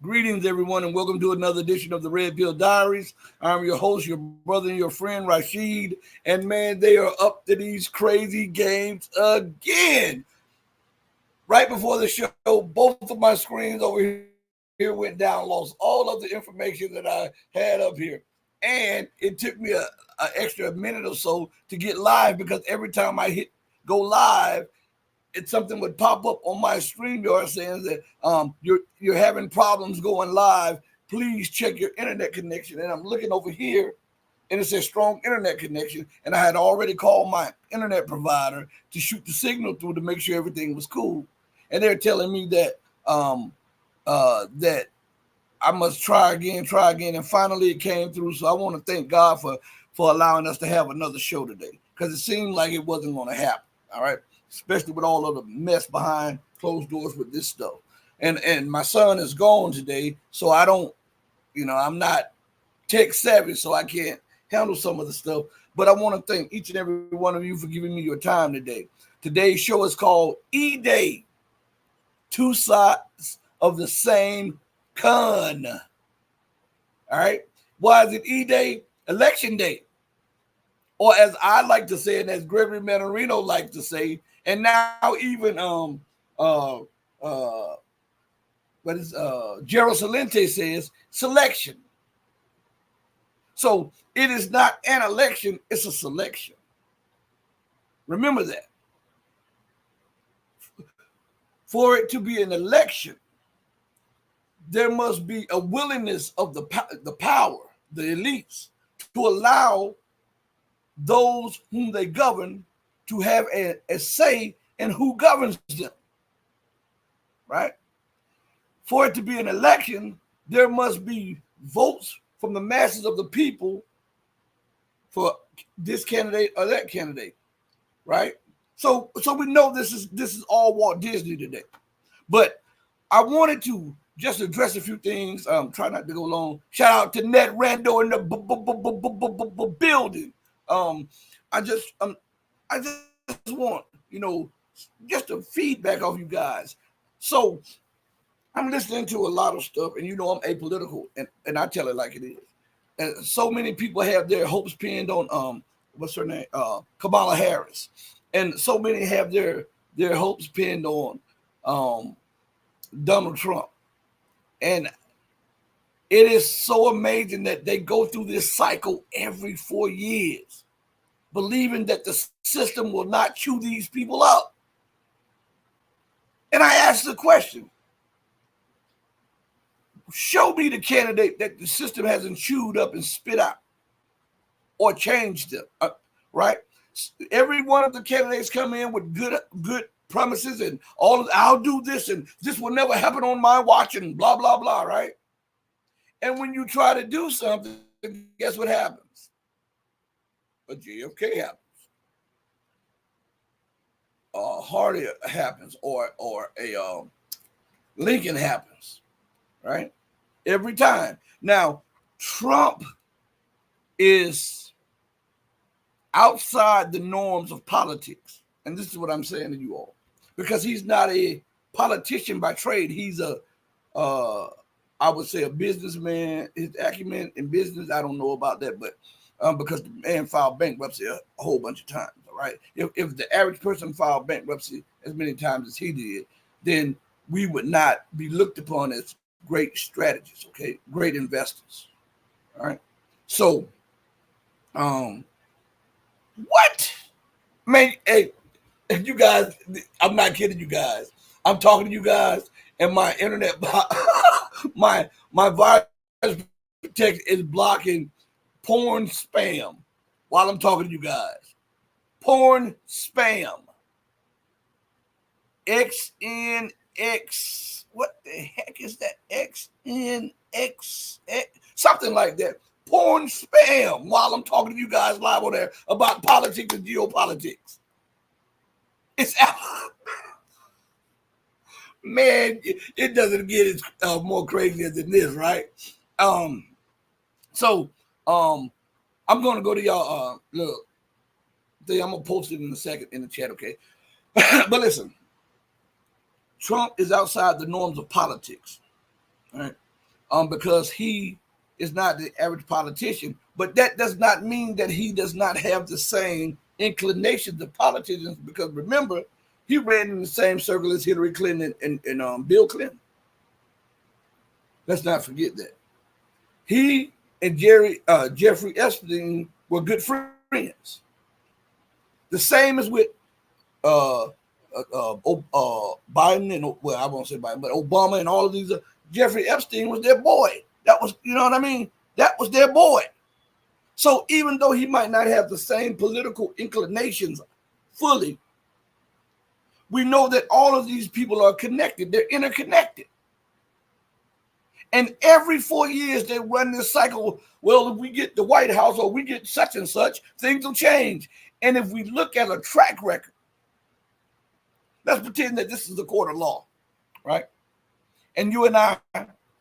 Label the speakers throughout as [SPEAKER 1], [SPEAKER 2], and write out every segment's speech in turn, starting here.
[SPEAKER 1] Greetings, everyone, and welcome to another edition of the Red Pill Diaries. I'm your host, your brother, and your friend, Rashid. And man, they are up to these crazy games again. Right before the show, both of my screens over here went down, lost all of the information that I had up here. And it took me a extra minute or so to get live because every time I hit go live, something would pop up on my StreamYard saying that you're having problems going live. Please check your internet connection. And I'm looking over here, and it says strong internet connection. And I had already called my internet provider to shoot the signal through to make sure everything was cool. And they're telling me that that I must try again, and finally it came through. So I want to thank God for allowing us to have another show today because it seemed like it wasn't going to happen. All right, especially with all of the mess behind closed doors with this stuff. And my son is gone today, so I don't, I'm not tech savvy, so I can't handle some of the stuff. But I want to thank each and every one of you for giving me your time today. Today's show is called E-Day, two sides of the same coin. All right. Why is it E-Day? Election Day. Or as I like to say, and as Gregory Mannarino likes to say, and now even Gerald Celente says selection. So it is not an election, it's a selection. Remember that. For it to be an election, there must be a willingness of the power, the elites, to allow those whom they govern to have a say in who governs them, right? For it to be an election, there must be votes from the masses of the people for this candidate or that candidate, right? So we know this is all Walt Disney today. But I wanted to just address a few things. Try not to go long. Shout out to Ned Rando in the building. I just want, just a feedback of you guys. So I'm listening to a lot of stuff, and I'm apolitical, and I tell it like it is. And so many people have their hopes pinned on what's her name? Kamala Harris. And so many have their hopes pinned on Donald Trump. And it is so amazing that they go through this cycle every 4 years, believing that the system will not chew these people up. And I ask the question, show me the candidate that the system hasn't chewed up and spit out or changed them, right? Every one of the candidates come in with good promises and I'll do this and this will never happen on my watch and blah, blah, blah, right? And when you try to do something, guess what happens? A JFK happens. Hardy happens or a Lincoln happens, right? Every time. Now, Trump is outside the norms of politics. And this is what I'm saying to you all. Because he's not a politician by trade. He's I would say a businessman. His acumen in business, I don't know about that, but because the man filed bankruptcy a whole bunch of times, all right? If the average person filed bankruptcy as many times as he did, then we would not be looked upon as great strategists, okay? Great investors, all right? So, what? Man, hey, you guys, I'm not kidding you guys. I'm talking to you guys, and my internet, my virus text is blocking porn spam while I'm talking to you guys. Porn spam. XNX. What the heck is that? XNX. Something like that. Porn spam while I'm talking to you guys live on there about politics and geopolitics. It's man, it doesn't get more crazier than this, right? So I'm gonna go to y'all. Look, I'm gonna post it in a second in the chat, okay? But listen, Trump is outside the norms of politics, right? because he is not the average politician. But that does not mean that he does not have the same inclinations of politicians, because remember, he ran in the same circle as Hillary Clinton and Bill Clinton. Let's not forget that. He and Jeffrey Epstein were good friends. The same as with Biden and, well, I won't say Biden, but Obama and all of these. Jeffrey Epstein was their boy. That was, you know what I mean? That was their boy. So even though he might not have the same political inclinations fully, we know that all of these people are connected. They're interconnected. And every 4 years, they run this cycle. Well, if we get the White House or we get such and such, things will change. And if we look at a track record, let's pretend that this is a court of law, right? And you and I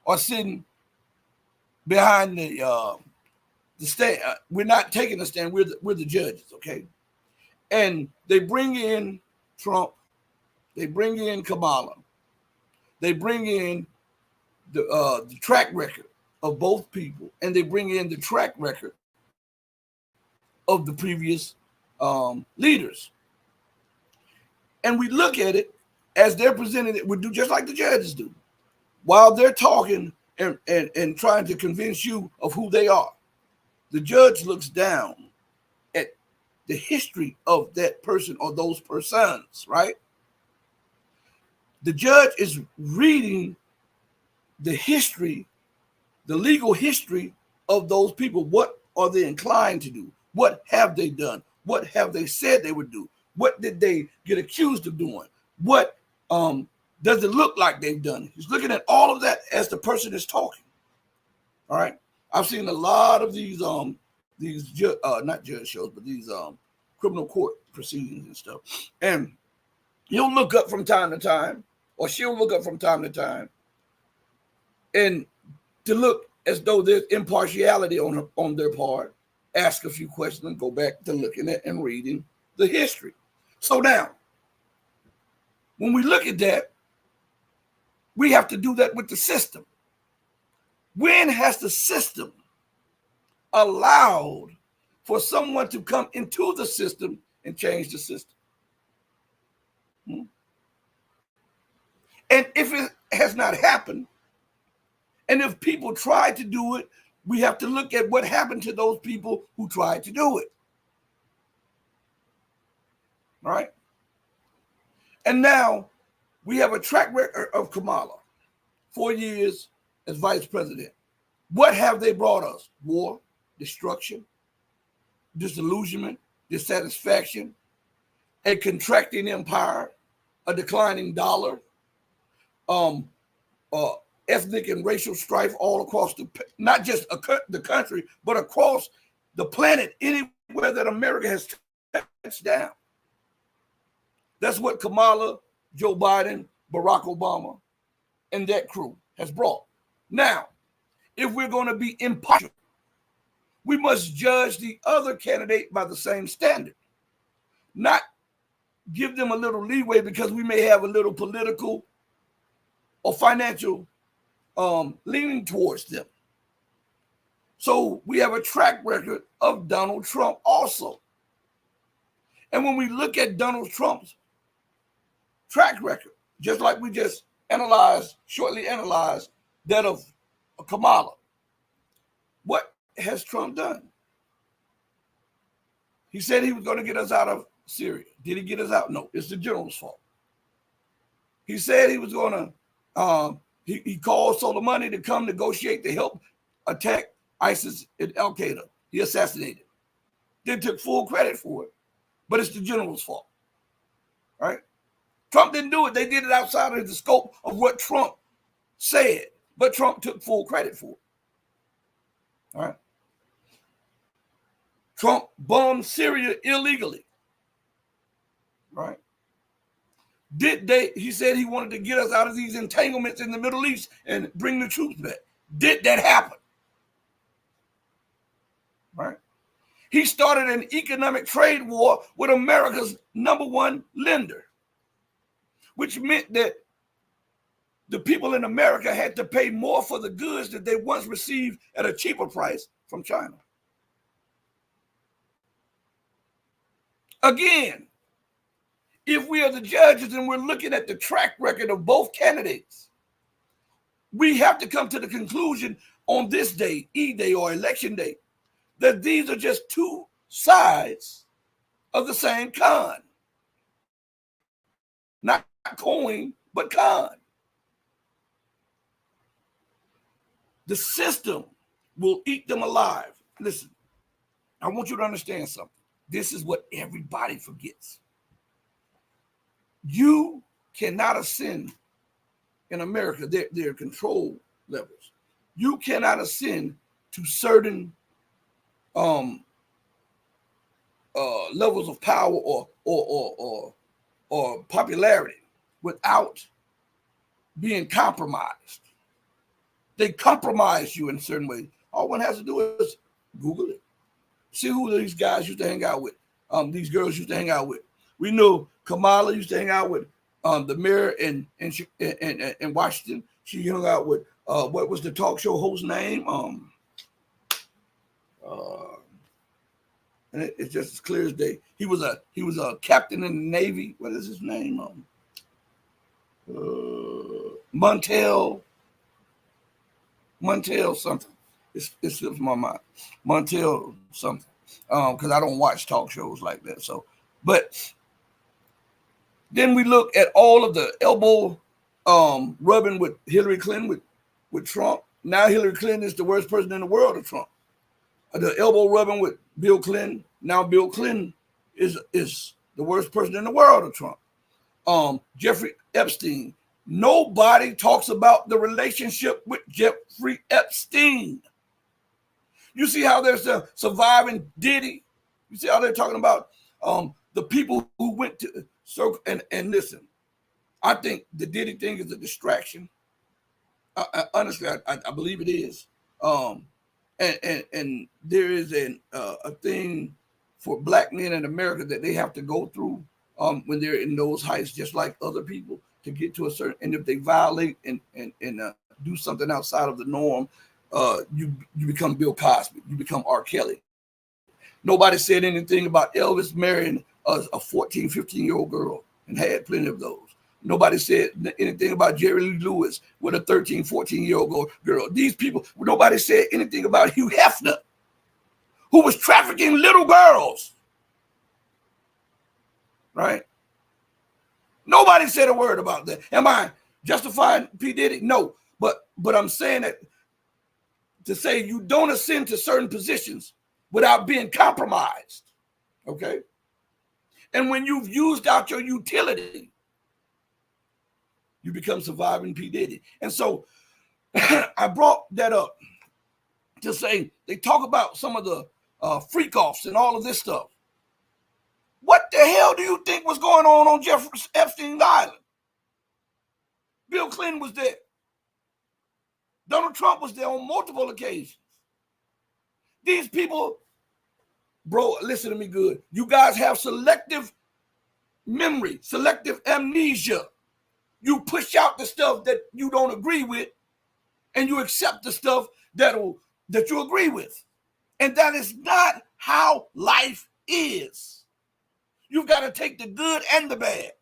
[SPEAKER 1] are sitting behind the stand. We're not taking the stand. We're the judges, okay? And they bring in Trump. They bring in Kamala. They bring in the track record of both people, and they bring in the track record of the previous leaders. And we look at it as they're presenting it. We do just like the judges do. While they're talking and trying to convince you of who they are, the judge looks down at the history of that person or those persons, right? The judge is reading the history, the legal history of those people. What are they inclined to do? What have they done? What have they said they would do? What did they get accused of doing? What does it look like they've done? He's looking at all of that as the person is talking. All right. I've seen a lot of these not judge shows, but these criminal court proceedings and stuff. And you'll look up from time to time, or she'll look up from time to time, and to look as though there's impartiality on their part, ask a few questions and go back to looking at and reading the history. So now, when we look at that, we have to do that with the system. When has the system allowed for someone to come into the system and change the system? And if it has not happened, and if people try to do it, we have to look at what happened to those people who tried to do it. All right? And now we have a track record of Kamala, 4 years as vice president. What have they brought us? War, destruction, disillusionment, dissatisfaction, a contracting empire, a declining dollar, ethnic and racial strife all across not just the country, but across the planet, anywhere that America has touched down. That's what Kamala, Joe Biden, Barack Obama, and that crew has brought. Now, if we're going to be impartial, we must judge the other candidate by the same standard, not give them a little leeway because we may have a little political or financial leaning towards them. So we have a track record of Donald Trump also. And when we look at Donald Trump's track record, just like we just shortly analyzed that of Kamala, what has Trump done? He said he was going to get us out of Syria. Did he get us out? No, it's the general's fault. He said he was going to, he called Soleimani to come negotiate to help attack ISIS and Al Qaeda. He assassinated. Then took full credit for it, but it's the general's fault. Right? Trump didn't do it. They did it outside of the scope of what Trump said, but Trump took full credit for it. All right. Trump bombed Syria illegally. Right. He said he wanted to get us out of these entanglements in the Middle East and bring the troops back. Did that happen? Right. He started an economic trade war with America's #1 lender, which meant that the people in America had to pay more for the goods that they once received at a cheaper price from China. Again, if we are the judges and we're looking at the track record of both candidates, we have to come to the conclusion on this day, E-Day or election day, that these are just two sides of the same coin. Not coin, but con. The system will eat them alive. Listen, I want you to understand something. This is what everybody forgets. You cannot ascend in America. There are control levels. You cannot ascend to certain levels of power or popularity without being compromised. They compromise you in certain ways. All one has to do is Google it. See who these guys used to hang out with. These girls used to hang out with. We know Kamala used to hang out with the mayor in Washington. She hung out with what was the talk show host's name? And it's just as clear as day. He was a captain in the Navy. What is his name? Montel something. It slips my mind. Montel something. Because I don't watch talk shows like that. So, but then we look at all of the elbow rubbing with Hillary Clinton with Trump. Now Hillary Clinton is the worst person in the world to Trump. The elbow rubbing with Bill Clinton. Now Bill Clinton is the worst person in the world to Trump. Jeffrey Epstein. Nobody talks about the relationship with Jeffrey Epstein. You see how there's a surviving Diddy? You see how they're talking about the people who went to circle and listen. I think the Diddy thing is a distraction. Honestly, I believe it is. And there is a thing for black men in America that they have to go through when they're in those heights, just like other people, to get to a certain. And if they violate and do something outside of the norm, you become Bill Cosby, you become R. Kelly. Nobody said anything about Elvis marrying a 14, 15-year-old girl and had plenty of those. Nobody said anything about Jerry Lee Lewis with a 13, 14-year-old girl. These people, nobody said anything about Hugh Hefner, who was trafficking little girls. Right? Nobody said a word about that. Am I justifying P. Diddy? No. But I'm saying that to say you don't ascend to certain positions without being compromised. Okay? And when you've used out your utility, you become surviving P. Diddy. And so I brought that up to say they talk about some of the freak offs and all of this stuff. What the hell do you think was going on Jeffrey Epstein's Island? Bill Clinton was there. Donald Trump was there on multiple occasions. These people, bro, listen to me good. You guys have selective memory, selective amnesia. You push out the stuff that you don't agree with, and you accept the stuff that you agree with. And that is not how life is. You've got to take the good and the bad,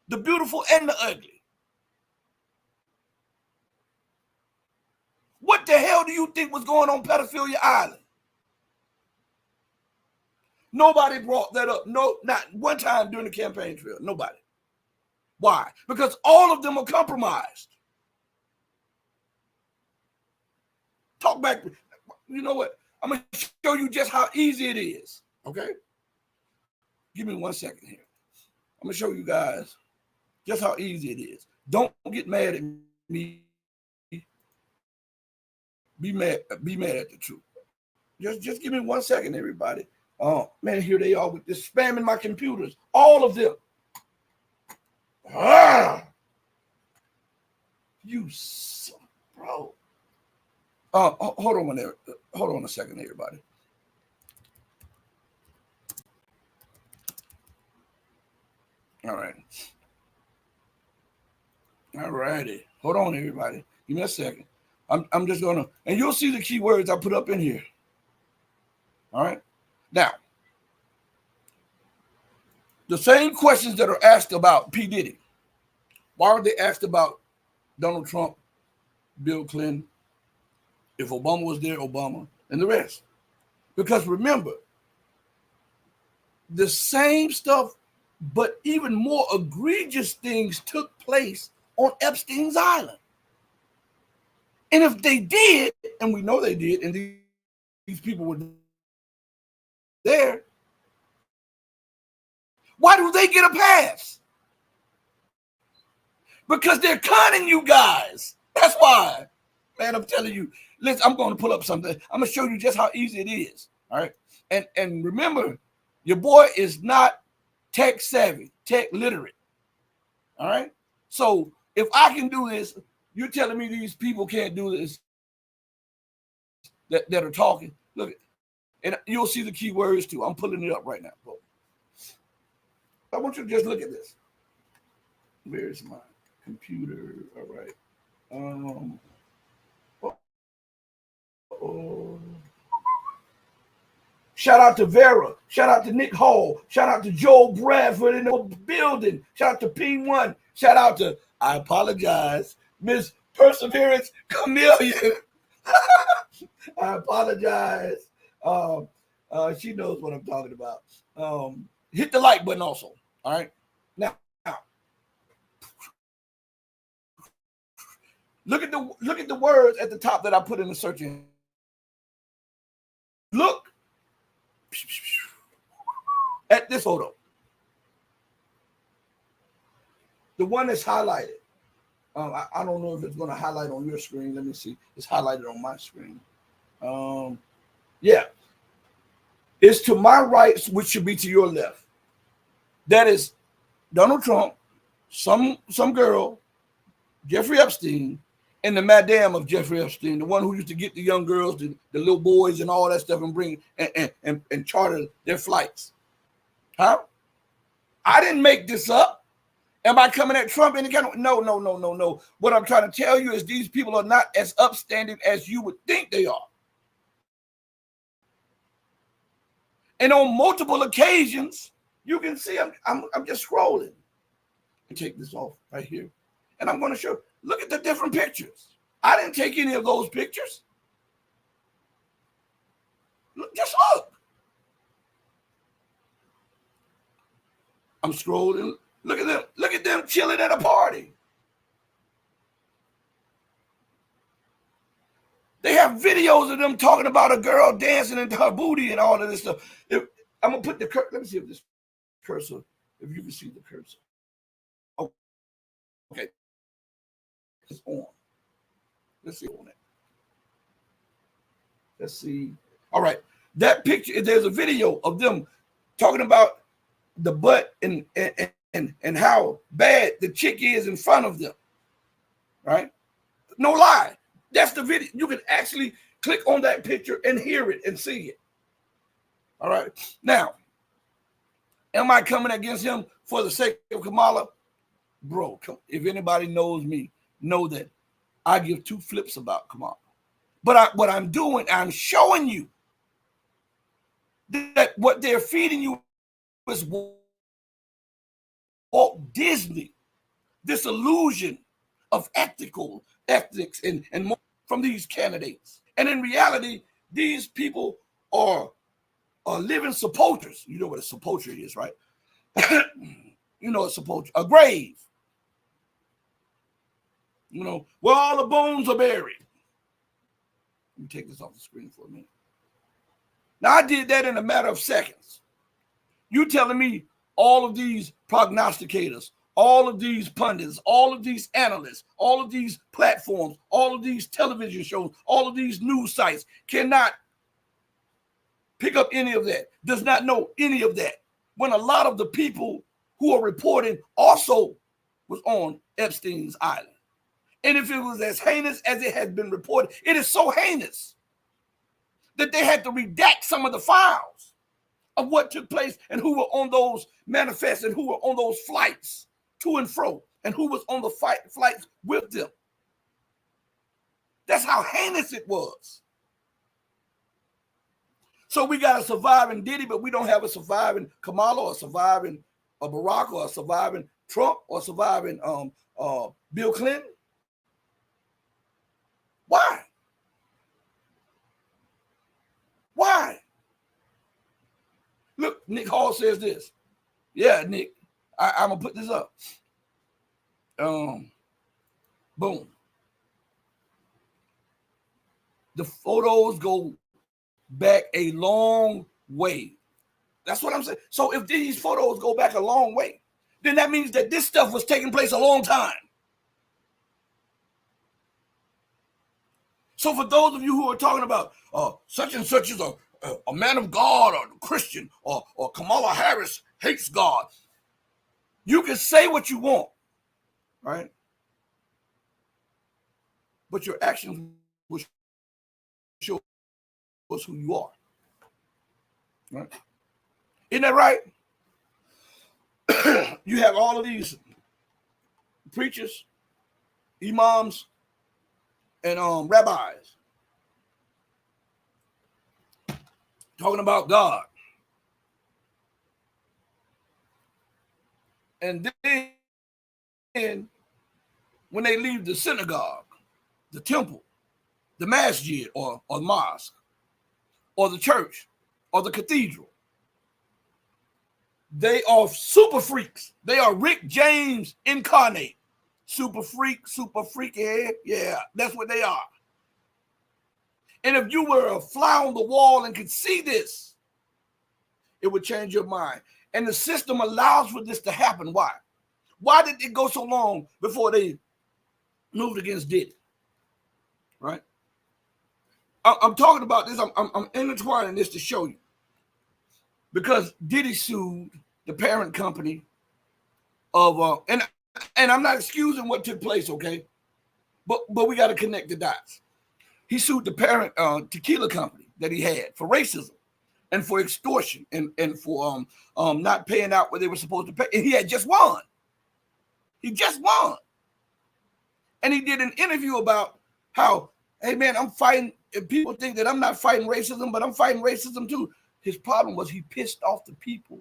[SPEAKER 1] the beautiful and the ugly. What the hell do you think was going on Pedophilia Island? Nobody brought that up. No, not one time during the campaign trail. Nobody. Why? Because all of them are compromised. Talk back. You know what? I'm going to show you just how easy it is. Okay? Give me 1 second here. I'm going to show you guys just how easy it is. Don't get mad at me. Be mad at the truth. Just give me 1 second, everybody. Oh, man, here they are with this spamming my computers. All of them. You son, bro. Hold on a second, everybody. All right. All righty. Hold on, everybody. Give me a second. I'm just gonna, and you'll see the key words I put up in here. All right. Now, the same questions that are asked about P. Diddy, why are they asked about Donald Trump, Bill Clinton, if Obama was there, Obama, and the rest? Because remember, the same stuff, but even more egregious things took place on Epstein's Island. And if they did, and we know they did, and these people were there, why do they get a pass? Because they're conning you guys. That's why. Man, I'm telling you. Listen, I'm going to pull up something. I'm going to show you just how easy it is. All right. And remember, your boy is not tech savvy, tech literate. All right. So if I can do this, you're telling me these people can't do this that are talking. Look, and you'll see the key words too. I'm pulling it up right now. I want you to just look at this. Where's my computer? All right. Shout out to Vera. Shout out to Nick Hall. Shout out to Joel Bradford in the building. Shout out to P1. Shout out to, I apologize, Miss Perseverance Chameleon. I apologize. She knows what I'm talking about. Hit the like button also. All right. Now, look at the words at the top that I put in the search engine. Look at this photo. The one that's highlighted. I don't know if it's going to highlight on your screen. Let me see. It's highlighted on my screen. Yeah. It's to my right, which should be to your left. That is Donald Trump, some girl, Jeffrey Epstein, and the madam of Jeffrey Epstein, the one who used to get the young girls, the little boys and all that stuff and bring and charter their flights. Huh? I didn't make this up. Am I coming at Trump any kind of? No. What I'm trying to tell you is these people are not as upstanding as you would think they are. And on multiple occasions, you can see I'm just scrolling. Take this off right here. And I'm going to show, look at the different pictures. I didn't take any of those pictures. Look, just look. I'm scrolling. Look at them. Look at them chilling at a party. They have videos of them talking about a girl dancing into her booty and all of this stuff. I'm going to put the cursor. Let me see if this cursor, if you can see the cursor. Oh, okay. It's on. Let's see on it. Let's see. All right. That picture, there's a video of them talking about the butt and how bad the chick is in front of them. Right? No lie. That's the video. You can actually click on that picture and hear it and see it. All right. Now, am I coming against him for the sake of Kamala? Bro, if anybody knows me, know that I give two flips about Kamala. But what I'm doing, I'm showing you that what they're feeding you is Walt Disney, this illusion of ethics and more from these candidates. And in reality, these people are living sepulchres. You know what a sepulchre is, right? You know a sepulchre, a grave. You know, where all the bones are buried. Let me take this off the screen for a minute. Now, I did that in a matter of seconds. You telling me all of these prognosticators, all of these pundits, all of these analysts, all of these platforms, all of these television shows, all of these news sites cannot pick up any of that, does not know any of that, when a lot of the people who are reporting also was on Epstein's Island. And if it was as heinous as it has been reported, it is so heinous that they had to redact some of the files of what took place and who were on those manifests and who were on those flights to and fro and who was on the flights with them. That's how heinous it was. So we got a surviving Diddy, but we don't have a surviving Kamala or surviving Barack or a surviving Trump or surviving Bill Clinton. Why? Why? Look, Nick Hall says this. Yeah, Nick, I'm gonna put this up. Boom. The photos go back a long way. That's what I'm saying. So if these photos go back a long way, then that means that this stuff was taking place a long time. So for those of you who are talking about such and such is a man of God or a Christian or Kamala Harris hates God, you can say what you want, right? But your actions will show us who you are, right? Isn't that right? You have all of these preachers, imams, and rabbis talking about God. And then when they leave the synagogue, the temple, the masjid or mosque, or the church, or the cathedral, they are super freaks. They are Rick James incarnate. Super freak, super freaky. Yeah, that's what they are. And if you were a fly on the wall and could see this, it would change your mind. And the system allows for this to happen. Why? Why did it go so long before they moved against Diddy? Right? I'm talking about this. I'm intertwining this to show you. Because Diddy sued the parent company of and I'm not excusing what took place, okay? But we got to connect the dots. He sued the parent tequila company that he had for racism and for extortion and for not paying out what they were supposed to pay. And he had just won. He just won. And he did an interview about how, hey man, I'm fighting. And people think that I'm not fighting racism, but I'm fighting racism too. His problem was he pissed off the people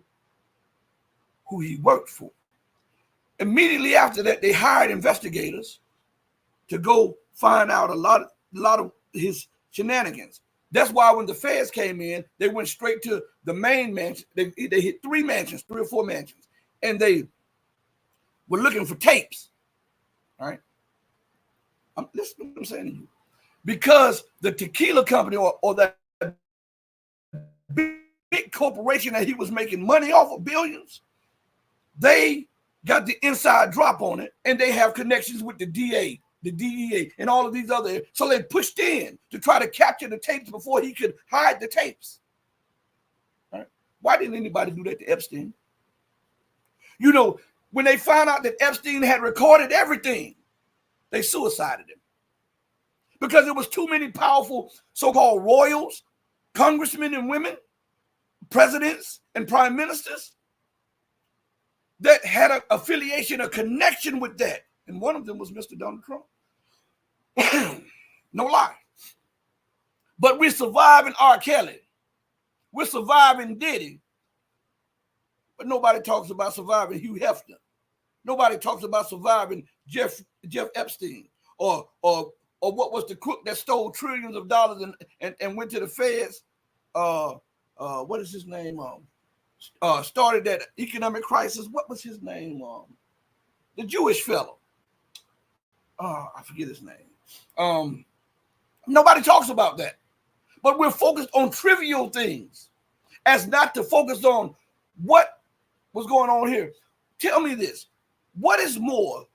[SPEAKER 1] who he worked for. Immediately after that, they hired investigators to go find out a lot of his shenanigans. That's why when the feds came in, they went straight to the main mansion. They hit 3 or 4 mansions, and they were looking for tapes. All right, listen to what I'm saying to you, because the tequila company or that big corporation that he was making money off of, billions, they got the inside drop on it, and they have connections with the DA, the DEA, and all of these other. So they pushed in to try to capture the tapes before he could hide the tapes. Right? Why didn't anybody do that to Epstein? You know, when they found out that Epstein had recorded everything, they suicided him. Because there was too many powerful so-called royals, congressmen and women, presidents and prime ministers that had an affiliation, a connection with that. And one of them was Mr. Donald Trump. No lie. But we're surviving R. Kelly. We're surviving Diddy. But nobody talks about surviving Hugh Hefner. Nobody talks about surviving Jeff Epstein or what was the crook that stole trillions of dollars and went to the feds. What is his name? Started that economic crisis. What was his name? The Jewish fellow. I forget his name. Nobody talks about that. But we're focused on trivial things as not to focus on what was going on here. Tell me this. What is more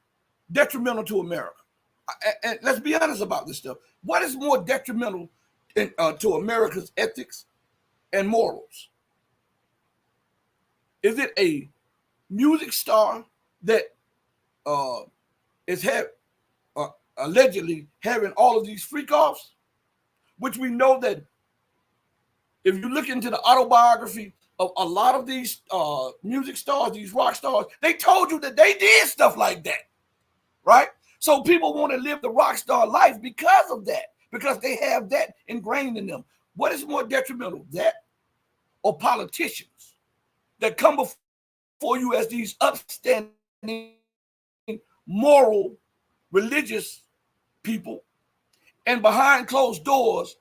[SPEAKER 1] detrimental to America? And let's be honest about this stuff. What is more detrimental to America's ethics and morals? Is it a music star that is allegedly having all of these freak-offs, which we know that if you look into the autobiography of a lot of these music stars, these rock stars, they told you that they did stuff like that, right? So people want to live the rock star life because of that, because they have that ingrained in them. What is more detrimental, that or politicians that come before you as these upstanding, moral, religious people, and behind closed doors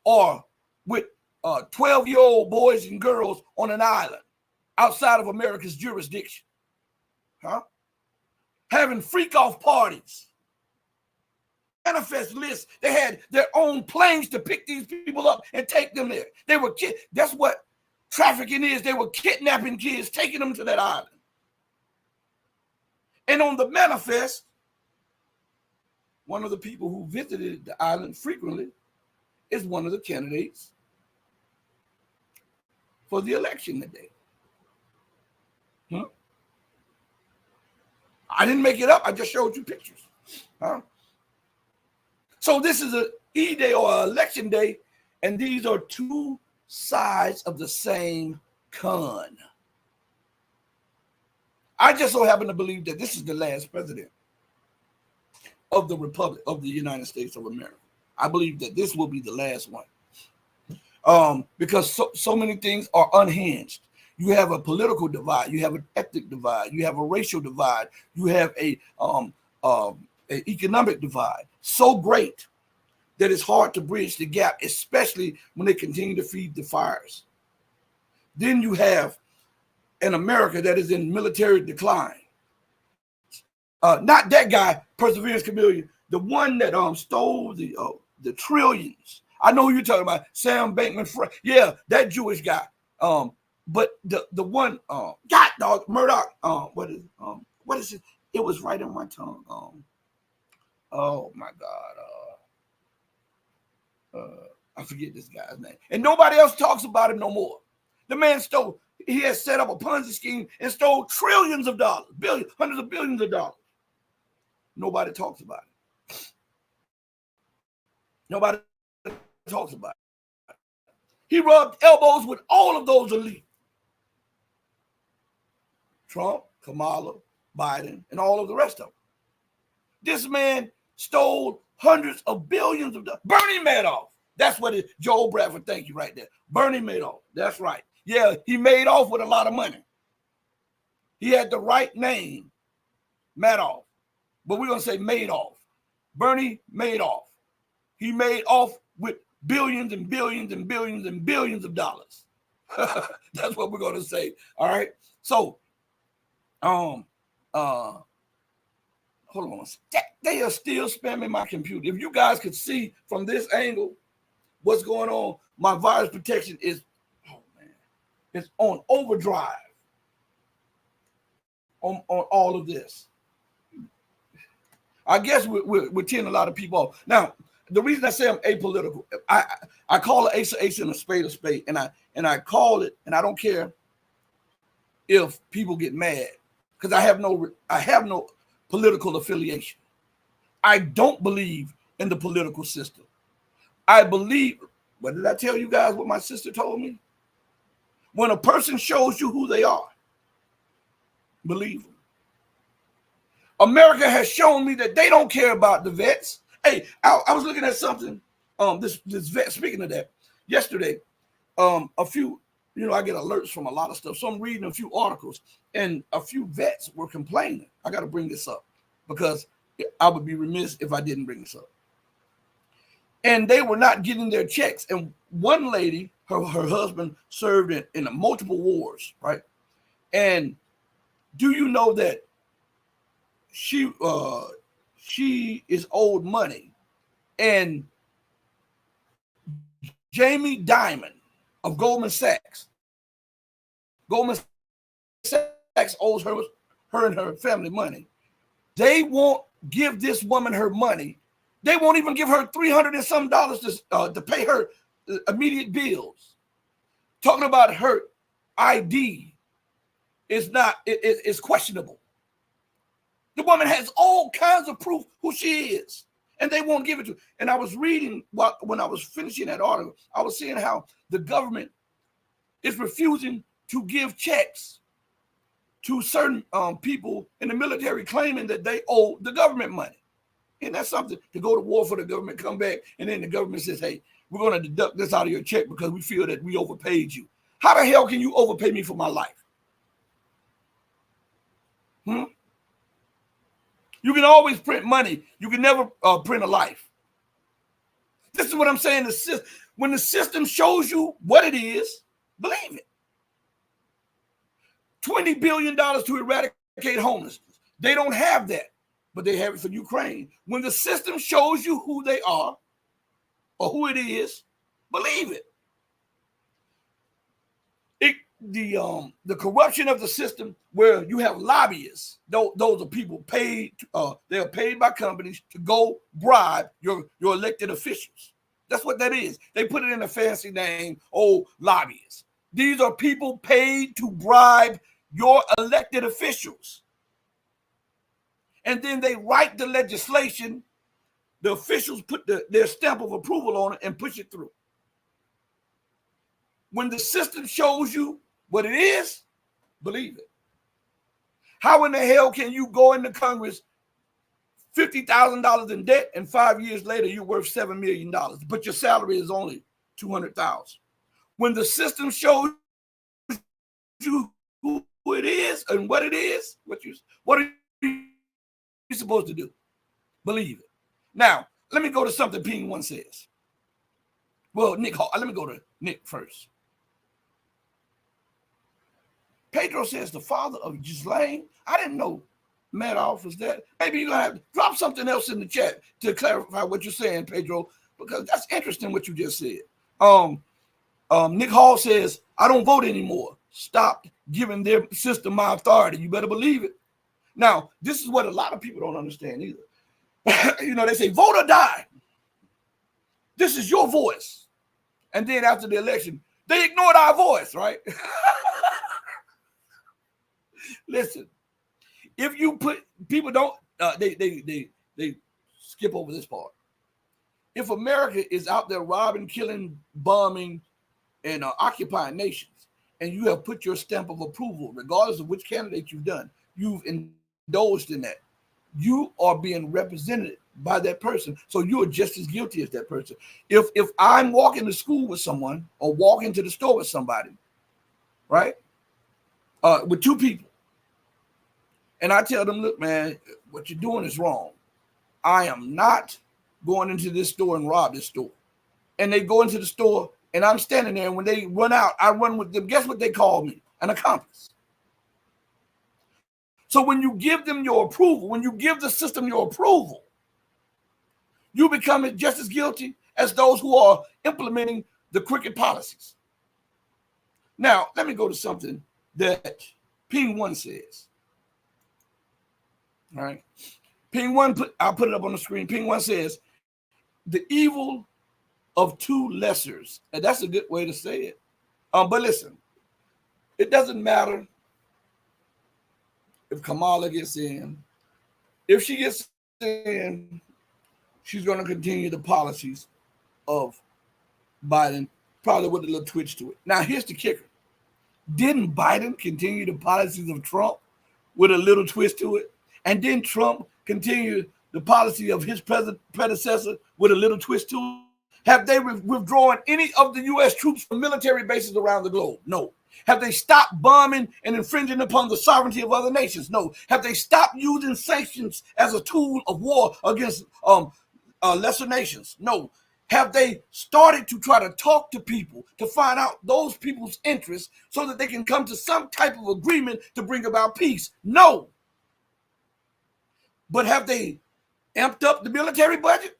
[SPEAKER 1] or with 12-year-old boys and girls on an island outside of America's jurisdiction, having freak-off parties, manifest lists. They had their own planes to pick these people up and take them there. They were that's what trafficking is. They were kidnapping kids, taking them to that island. And on the manifest, one of the people who visited the island frequently is one of the candidates for the election that day. I didn't make it up. I just showed you pictures. So this is an E-Day or an election day, and these are two sides of the same coin. I just so happen to believe that this is the last president of the Republic of the United States of America. I believe that this will be the last one, because so many things are unhinged. You have a political divide, you have an ethnic divide, you have a racial divide, you have a economic divide so great that it's hard to bridge the gap, especially when they continue to feed the fires. Then you have an America that is in military decline. Not that guy, Perseverance Chameleon, the one that stole the trillions. I know who you're talking about, Sam Bankman-Fried. Yeah, that Jewish guy. But the one, God dog, Murdoch. What is it? It was right on my tongue. Oh my God. I forget this guy's name, and nobody else talks about him no more. The man stole. He has set up a Ponzi scheme and stole trillions of dollars, billions, hundreds of billions of dollars. Nobody talks about it. Nobody talks about it. He rubbed elbows with all of those elite. Trump, Kamala, Biden, and all of the rest of them. This man stole hundreds of billions of dollars. Bernie Madoff. That's what it is. Joel Bradford, thank you right there. Bernie Madoff. That's right. Yeah, he made off with a lot of money. He had the right name, Madoff. But we're going to say Madoff. Bernie Madoff. He made off with billions and billions and billions and billions of dollars. That's what we're going to say. All right. So, hold on. They are still spamming my computer. If you guys could see from this angle what's going on, my virus protection is, it's on overdrive on all of this. I guess we're tearing a lot of people off. Now, the reason I say I'm apolitical, I call an ace and a spade, and I call it, and I don't care if people get mad, because I have no political affiliation. I don't believe in the political system. I believe, what did I tell you guys what my sister told me? When a person shows you who they are, believe them. America has shown me that they don't care about the vets. Hey, I was looking at something. This vet, speaking of that, yesterday, a few, I get alerts from a lot of stuff. So I'm reading a few articles, and a few vets were complaining. I got to bring this up because I would be remiss if I didn't bring this up. And they were not getting their checks. And one lady, her husband served in multiple wars, right? And do you know that she is owed money? And Jamie Dimon of Goldman Sachs owes her and her family money. They won't give this woman her money. They won't even give her $300 and some to pay her immediate bills. Talking about her ID is not, it's questionable. The woman has all kinds of proof who she is, and they won't give it to her. And I was reading, when I was finishing that article, I was seeing how the government is refusing to give checks to certain people in the military claiming that they owe the government money. And that's something to go to war for the government, come back, and then the government says, hey, we're going to deduct this out of your check because we feel that we overpaid you. How the hell can you overpay me for my life? You can always print money. You can never print a life. This is what I'm saying. When the system shows you what it is, believe it. $20 billion to eradicate homelessness. They don't have that, but they have it for Ukraine. When the system shows you who they are or who it is, believe it. The corruption of the system where you have lobbyists, those are people paid, they are paid by companies to go bribe your elected officials. That's what that is. They put it in a fancy name, lobbyists. These are people paid to bribe your elected officials. And then they write the legislation, the officials put their stamp of approval on it and push it through. When the system shows you what it is, believe it. How in the hell can you go into Congress $50,000 in debt and 5 years later you're worth $7 million, but your salary is only $200,000? When the system shows you who it is and what it is, what are you supposed to do? Believe it. Now, let me go to something Ping One says. Well, Nick Hall. Let me go to Nick first. Pedro says the father of Ghislaine. I didn't know Madoff was that. Maybe you're gonna have to drop something else in the chat to clarify what you're saying, Pedro, because that's interesting what you just said. Nick Hall says, I don't vote anymore. Stop giving their system my authority. You better believe it. Now, this is what a lot of people don't understand either. They say vote or die. This is your voice. And then after the election, they ignored our voice, right? Listen, if you put people don't they skip over this part. If America is out there robbing, killing, bombing, and occupying nations, and you have put your stamp of approval, regardless of which candidate you've done, you've indulged in that. You are being represented by that person, so you are just as guilty as that person. If I'm walking to school with someone or walking to the store with somebody, right, with two people, and I tell them, look, man, what you're doing is wrong. I am not going into this store and rob this store. And they go into the store, and I'm standing there, and when they run out, I run with them. Guess what they call me? An accomplice. So when you give them your approval, when you give the system your approval, you become just as guilty as those who are implementing the crooked policies. Now, let me go to something that Ping One says. All right. Ping One, I'll put it up on the screen. Ping One says, the evil of two lessers. And that's a good way to say it. But listen, it doesn't matter if Kamala gets in. If she gets in, she's going to continue the policies of Biden, probably with a little twitch to it. Now, here's the kicker. Didn't Biden continue the policies of Trump with a little twist to it? And didn't Trump continue the policy of his predecessor with a little twist to it? Have they withdrawn any of the U.S. troops from military bases around the globe? No. Have they stopped bombing and infringing upon the sovereignty of other nations? No. Have they stopped using sanctions as a tool of war against lesser nations? No. Have they started to try to talk to people to find out those people's interests so that they can come to some type of agreement to bring about peace? No. But have they amped up the military budget?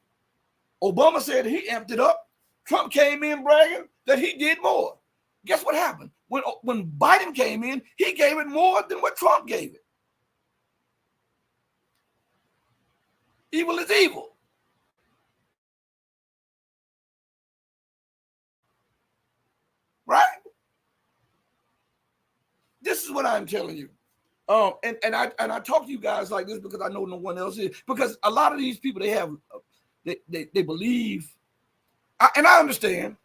[SPEAKER 1] Obama said he amped it up. Trump came in bragging that he did more. Guess what happened? When Biden came in, he gave it more than what Trump gave it. Evil is evil. Right? This is what I'm telling you. And I talk to you guys like this because I know no one else is. Because a lot of these people, they believe, and I understand,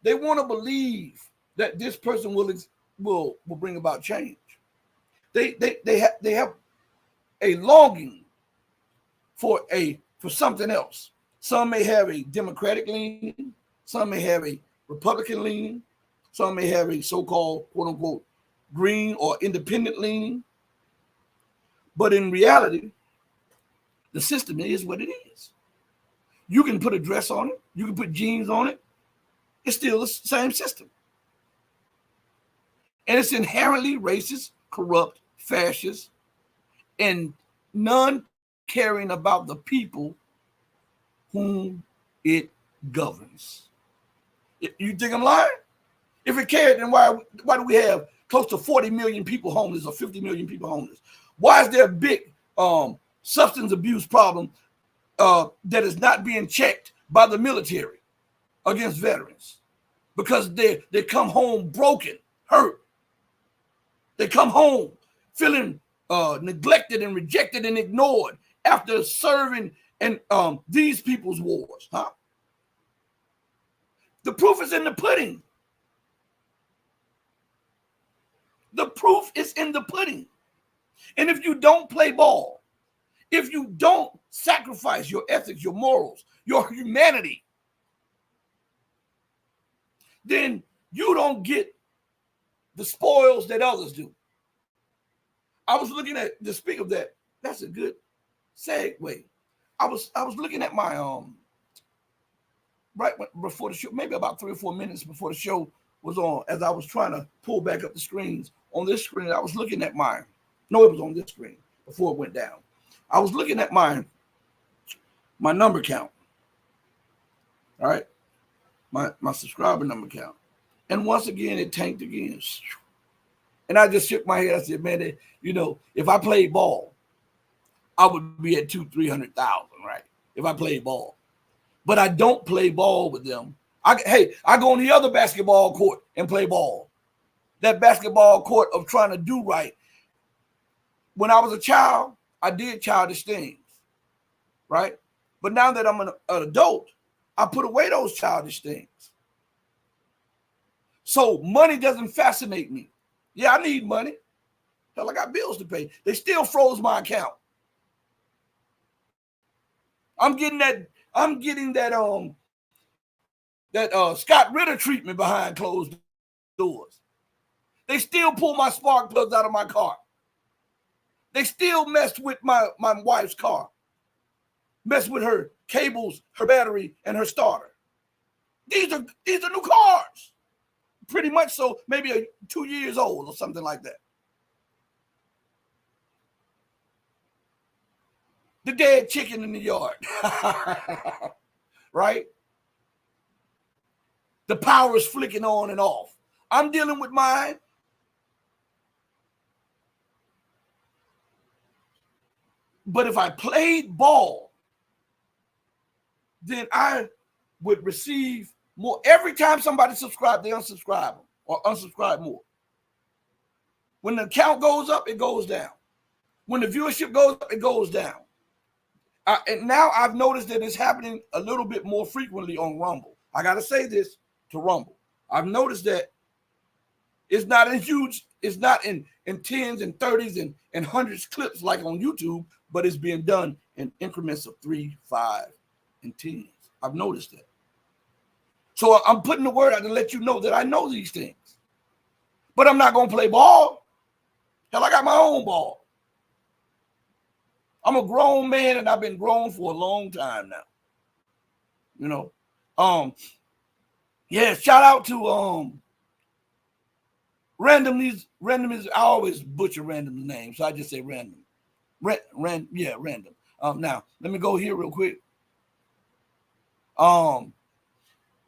[SPEAKER 1] they want to believe that this person will bring about change. They have a longing for something else. Some may have a Democratic leaning, some may have a Republican leaning, some may have a so-called quote unquote green or independent leaning. But in reality, the system is what it is. You can put a dress on it, you can put jeans on it, it's still the same system. And it's inherently racist, corrupt, fascist, and none caring about the people whom it governs. You think I'm lying? If it cared, then why do we have close to 40 million people homeless or 50 million people homeless? Why is there a big substance abuse problem that is not being checked by the military against veterans? Because they come home broken, hurt. They come home feeling neglected and rejected and ignored after serving in these people's wars, huh? The proof is in the pudding. The proof is in the pudding. And if you don't play ball, if you don't sacrifice your ethics, your morals, your humanity, then you don't get the spoils that others do. I was looking at, to speak of that, that's a good segue. I was looking at my right before the show, maybe about 3 or 4 minutes before the show was on, as I was trying to pull back up the screens. On this screen, I was looking at mine. No, it was on this screen before it went down. I was looking at my number count. All right. My subscriber number count. And once again, it tanked again. And I just shook my head. I said, man, if I played ball, I would be at 200,000-300,000, right? If I played ball. But I don't play ball with them. I go on the other basketball court and play ball. That basketball court of trying to do right. When I was a child, I did childish things, right? But now that I'm an adult, I put away those childish things. So money doesn't fascinate me. Yeah, I need money. Hell, I got bills to pay. They still froze my account. I'm getting that Scott Ritter treatment behind closed doors. They still pull my spark plugs out of my car. They still messed with my wife's car. Messed with her cables, her battery, and her starter. These are new cars. Pretty much so, maybe 2 years old or something like that. The dead chicken in the yard. Right? The power is flicking on and off. I'm dealing with mine. But if I played ball, then I would receive more. Every time somebody subscribes, they unsubscribe them or unsubscribe more. When the count goes up, it goes down. When the viewership goes up, it goes down. And now I've noticed that it's happening a little bit more frequently on Rumble. I got to say this to Rumble. I've noticed that it's not in tens and 30s and hundreds clips like on YouTube, but it's being done in increments of 3, 5, and 10s. I've noticed that. So I'm putting the word out to let you know that I know these things. But I'm not going to play ball. Hell, I got my own ball. I'm a grown man, and I've been grown for a long time now. Yeah, shout out to Random is I always butcher Random's name, so I just say Random. Random. Now let me go here real quick.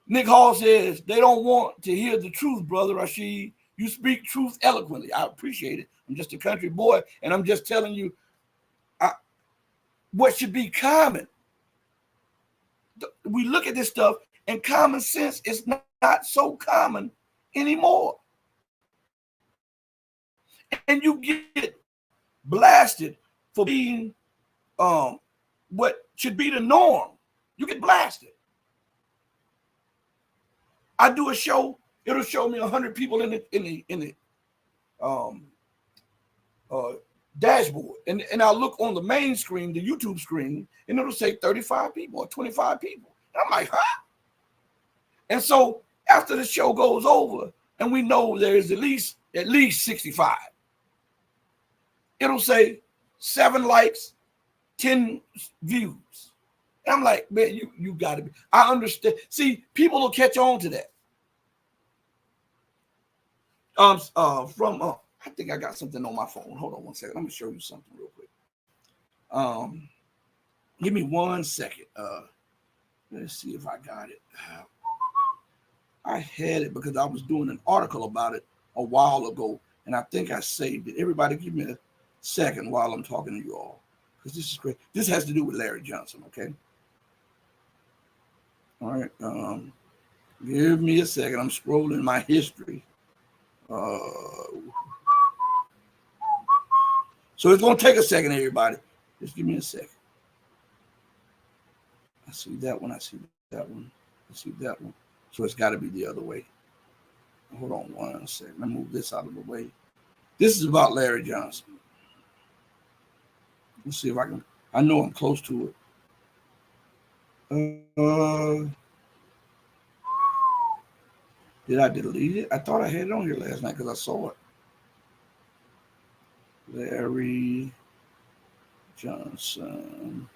[SPEAKER 1] Nick Hall says they don't want to hear the truth, brother Rashid. You speak truth eloquently. I appreciate it. I'm just a country boy, and I'm just telling you what should be common. We look at this stuff, and common sense is not so common anymore. And you get blasted for being what should be the norm. You get blasted. I do a show, it'll show me 100 people in the dashboard, and I'll look on the main screen, the YouTube screen, and it'll say 35 people or 25 people. And I'm like, huh? And so after the show goes over, and we know there's at least 65, it'll say 7 likes, 10 views. And I'm like, man, you got to be. I understand. See, people will catch on to that. I think I got something on my phone. Hold on one second. Let me show you something real quick. Give me 1 second. Let's see if I got it. I had it because I was doing an article about it a while ago, and I think I saved it. Everybody give me a second while I'm talking to you all, because this is great. This has to do with Larry Johnson, okay? All right. Give me a second. I'm scrolling my history. So it's going to take a second, everybody. Just give me a second. I see that one. I see that one. I see that one. So it's got to be the other way. Hold on 1 second. Let me move this out of the way. This is about Larry Johnson. Let's see if I can. I know I'm close to it. Did I delete it? I thought I had it on here last night because I saw it. Larry Johnson.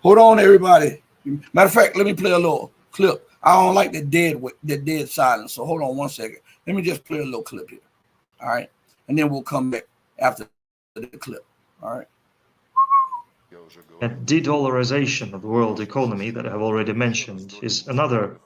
[SPEAKER 1] Hold on, everybody. Matter of fact, let me play a little clip. I don't like the dead silence. So hold on 1 second. Let me just play a little clip here. All right. And then we'll come back after the clip. All right.
[SPEAKER 2] And de-dollarization of the world economy that I have already mentioned is another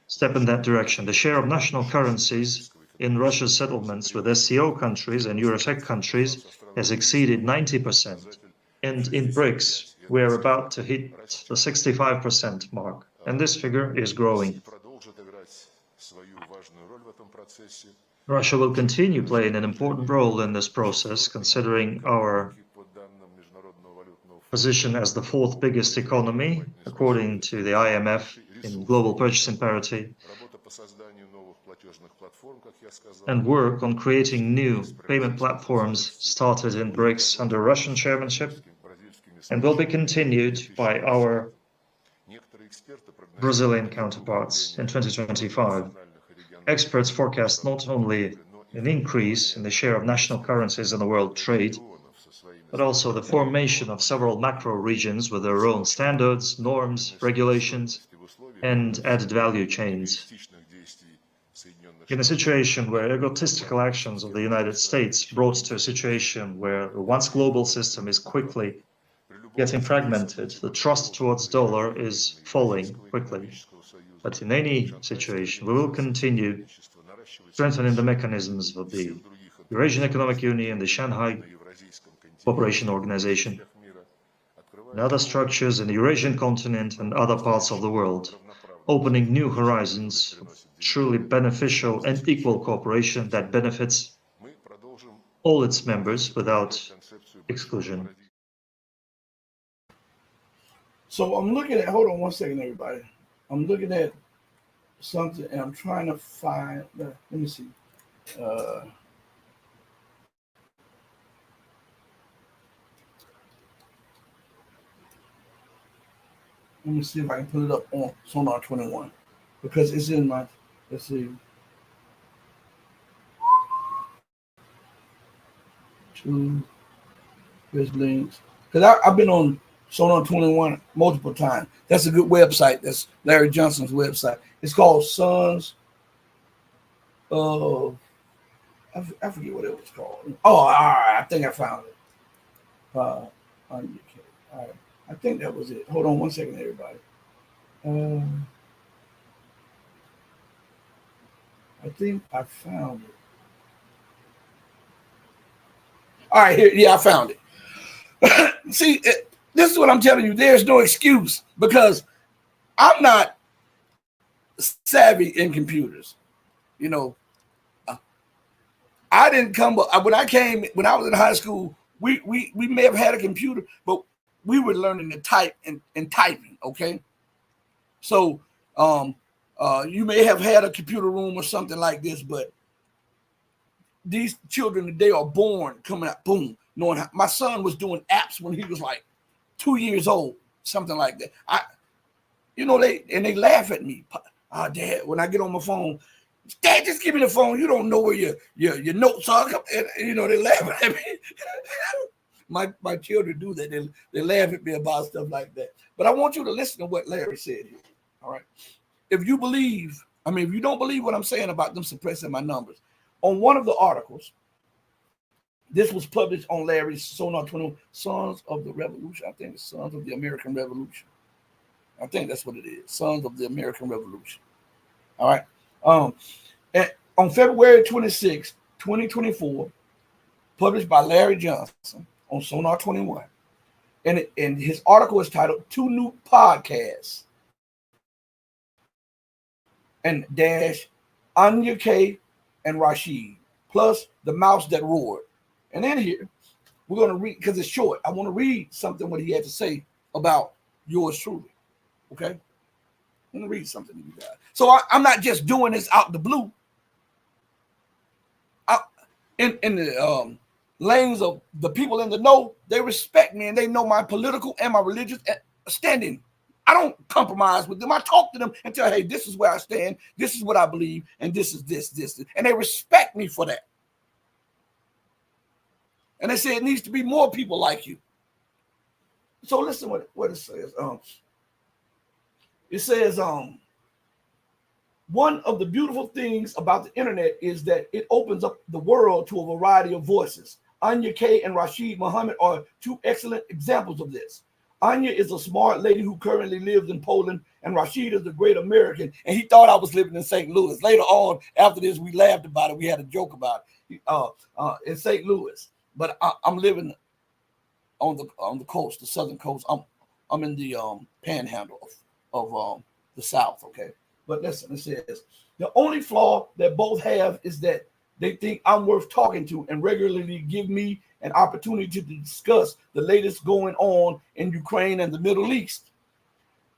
[SPEAKER 2] step in that direction. The share of national currencies in Russia's settlements with SCO countries and Eurosec countries has exceeded 90%. And in BRICS, we're about to hit the 65% mark. And this figure is growing. Russia will continue playing an important role in this process, considering our position as the 4th biggest economy, according to the IMF, in global purchasing parity, and work on creating new payment platforms started in BRICS under Russian chairmanship and will be continued by our Brazilian counterparts in 2025. Experts forecast not only an increase in the share of national currencies in the world trade, but also the formation of several macro regions with their own standards, norms, regulations, and added value chains. In a situation where egotistical actions of the United States brought to a situation where the once global system is quickly getting fragmented, the trust towards dollar is falling quickly. But in any situation, we will continue strengthening the mechanisms of the Eurasian Economic Union, the Shanghai Cooperation Organization, and other structures in the Eurasian continent and other parts of the world, opening new horizons of truly beneficial and equal cooperation that benefits all its members without exclusion.
[SPEAKER 1] So I'm looking at, hold on 1 second, everybody. I'm looking at something and I'm trying to find, let me see. Let me see if I can put it up on Sonar 21 because it's in my, let's see. There's links. Because I've been on Sonar 21 multiple times. That's a good website. That's Larry Johnson's website. It's called Sons of, I forget what it was called. Oh, all right. I think I found it. All right. I think that was it. Hold on 1 second, everybody. I think I found it. All right, here. Yeah, I found it. See, this is what I'm telling you. There's no excuse because I'm not savvy in computers. You know, I didn't come up when I was in high school. We may have had a computer, but we were learning to type and typing. Okay, so you may have had a computer room or something like this, but these children, they are born coming out, boom, knowing how. My son was doing apps when he was like 2 years old, something like that. They laugh at me. Dad, when I get on my phone, Dad, just give me the phone. You don't know where your notes are. And, they laugh at me. My children do that. They laugh at me about stuff like that. But I want you to listen to what Larry said here. All right. If you don't believe what I'm saying about them suppressing my numbers, on one of the articles, this was published on Larry's Sonar 21, Sons of the Revolution. I think it's Sons of the American Revolution. I think that's what it is. Sons of the American Revolution. All right. And on February 26, 2024, published by Larry Johnson on Sonar 21. And his article is titled Two New Podcasts and dash Anya K and Rashid, plus The Mouse That Roared. And in here, we're going to read, because it's short. I want to read something what he had to say about yours truly. Okay? I'm going to read something to you guys. So I'm not just doing this out the blue. In the lanes of the people in the know, they respect me and they know my political and my religious standing. I don't compromise with them. I talk to them and tell, hey, this is where I stand. This is what I believe. And this is this. And they respect me for that. And they say it needs to be more people like you. So listen what it says. It says, one of the beautiful things about the internet is that it opens up the world to a variety of voices. Anya K and Rashid Muhammad are two excellent examples of this. Anya is a smart lady who currently lives in Poland, and Rashid is a great American, and he thought I was living in St. Louis. Later on, after this, we laughed about it. We had a joke about it in St. Louis. But I'm living on the coast, the southern coast. I'm in the panhandle of the South, okay? But listen, it says, the only flaw that both have is that they think I'm worth talking to and regularly give me an opportunity to discuss the latest going on in Ukraine and the Middle East.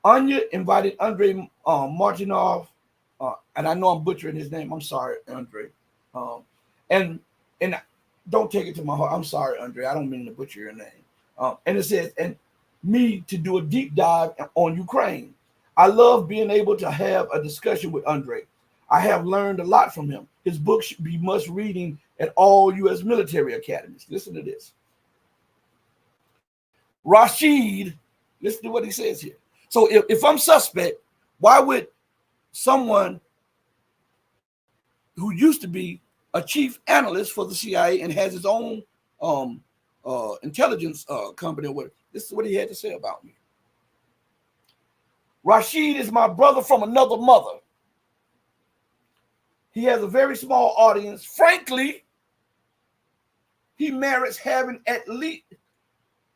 [SPEAKER 1] Anya invited Andrei Martinov, and I know I'm butchering his name. I'm sorry, Andrei. And don't take it to my heart. I'm sorry, Andrei. I don't mean to butcher your name. And it says, and me to do a deep dive on Ukraine. I love being able to have a discussion with Andrei. I have learned a lot from him. His book should be must reading at all U.S. military academies. Listen to this. Rashid, listen to what he says here. So if I'm suspect, why would someone who used to be a chief analyst for the CIA and has his own intelligence company or whatever, this is what he had to say about me. Rashid is my brother from another mother. He has a very small audience. Frankly, he merits having at least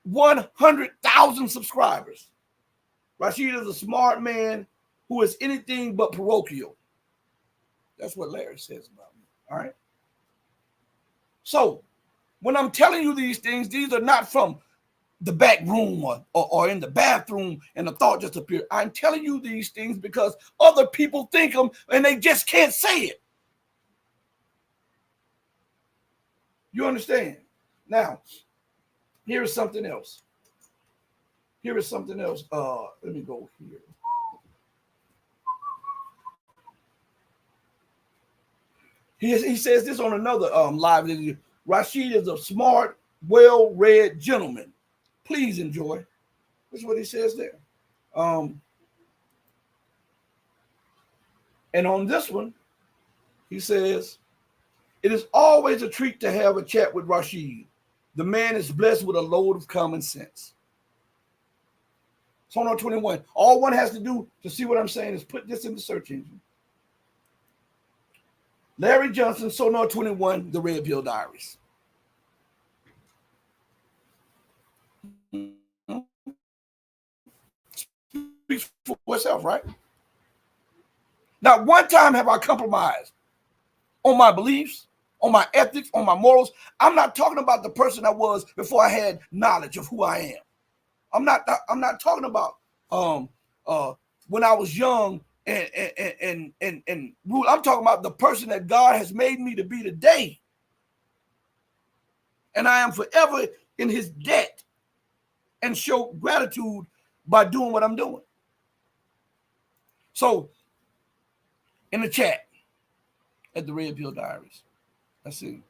[SPEAKER 1] 100,000 subscribers. Rashid is a smart man who is anything but parochial. That's what Larry says about me. All right. So when I'm telling you these things, these are not from the back room or in the bathroom and the thought just appeared. I'm telling you these things because other people think them and they just can't say it. You understand? Now, here is something else. Let me go here. He says this on another live video. Rashid is a smart, well-read gentleman. Please enjoy. That's what he says there. And on this one, he says, it is always a treat to have a chat with Rashid. The man is blessed with a load of common sense. Sonar 21. All one has to do to see what I'm saying is put this in the search engine. Larry Johnson, Sonar 21, The Red Pill Diaries. Speaks for itself, right? Not one time have I compromised on my beliefs, on my ethics, on my morals. I'm not talking about the person I was before I had knowledge of who I am. I'm not talking about when I was young and rule. I'm talking about the person that God has made me to be today. and I am forever in his debt, and show gratitude by doing what I'm doing. So, in the chat at the Red Pill Diaries, let's see.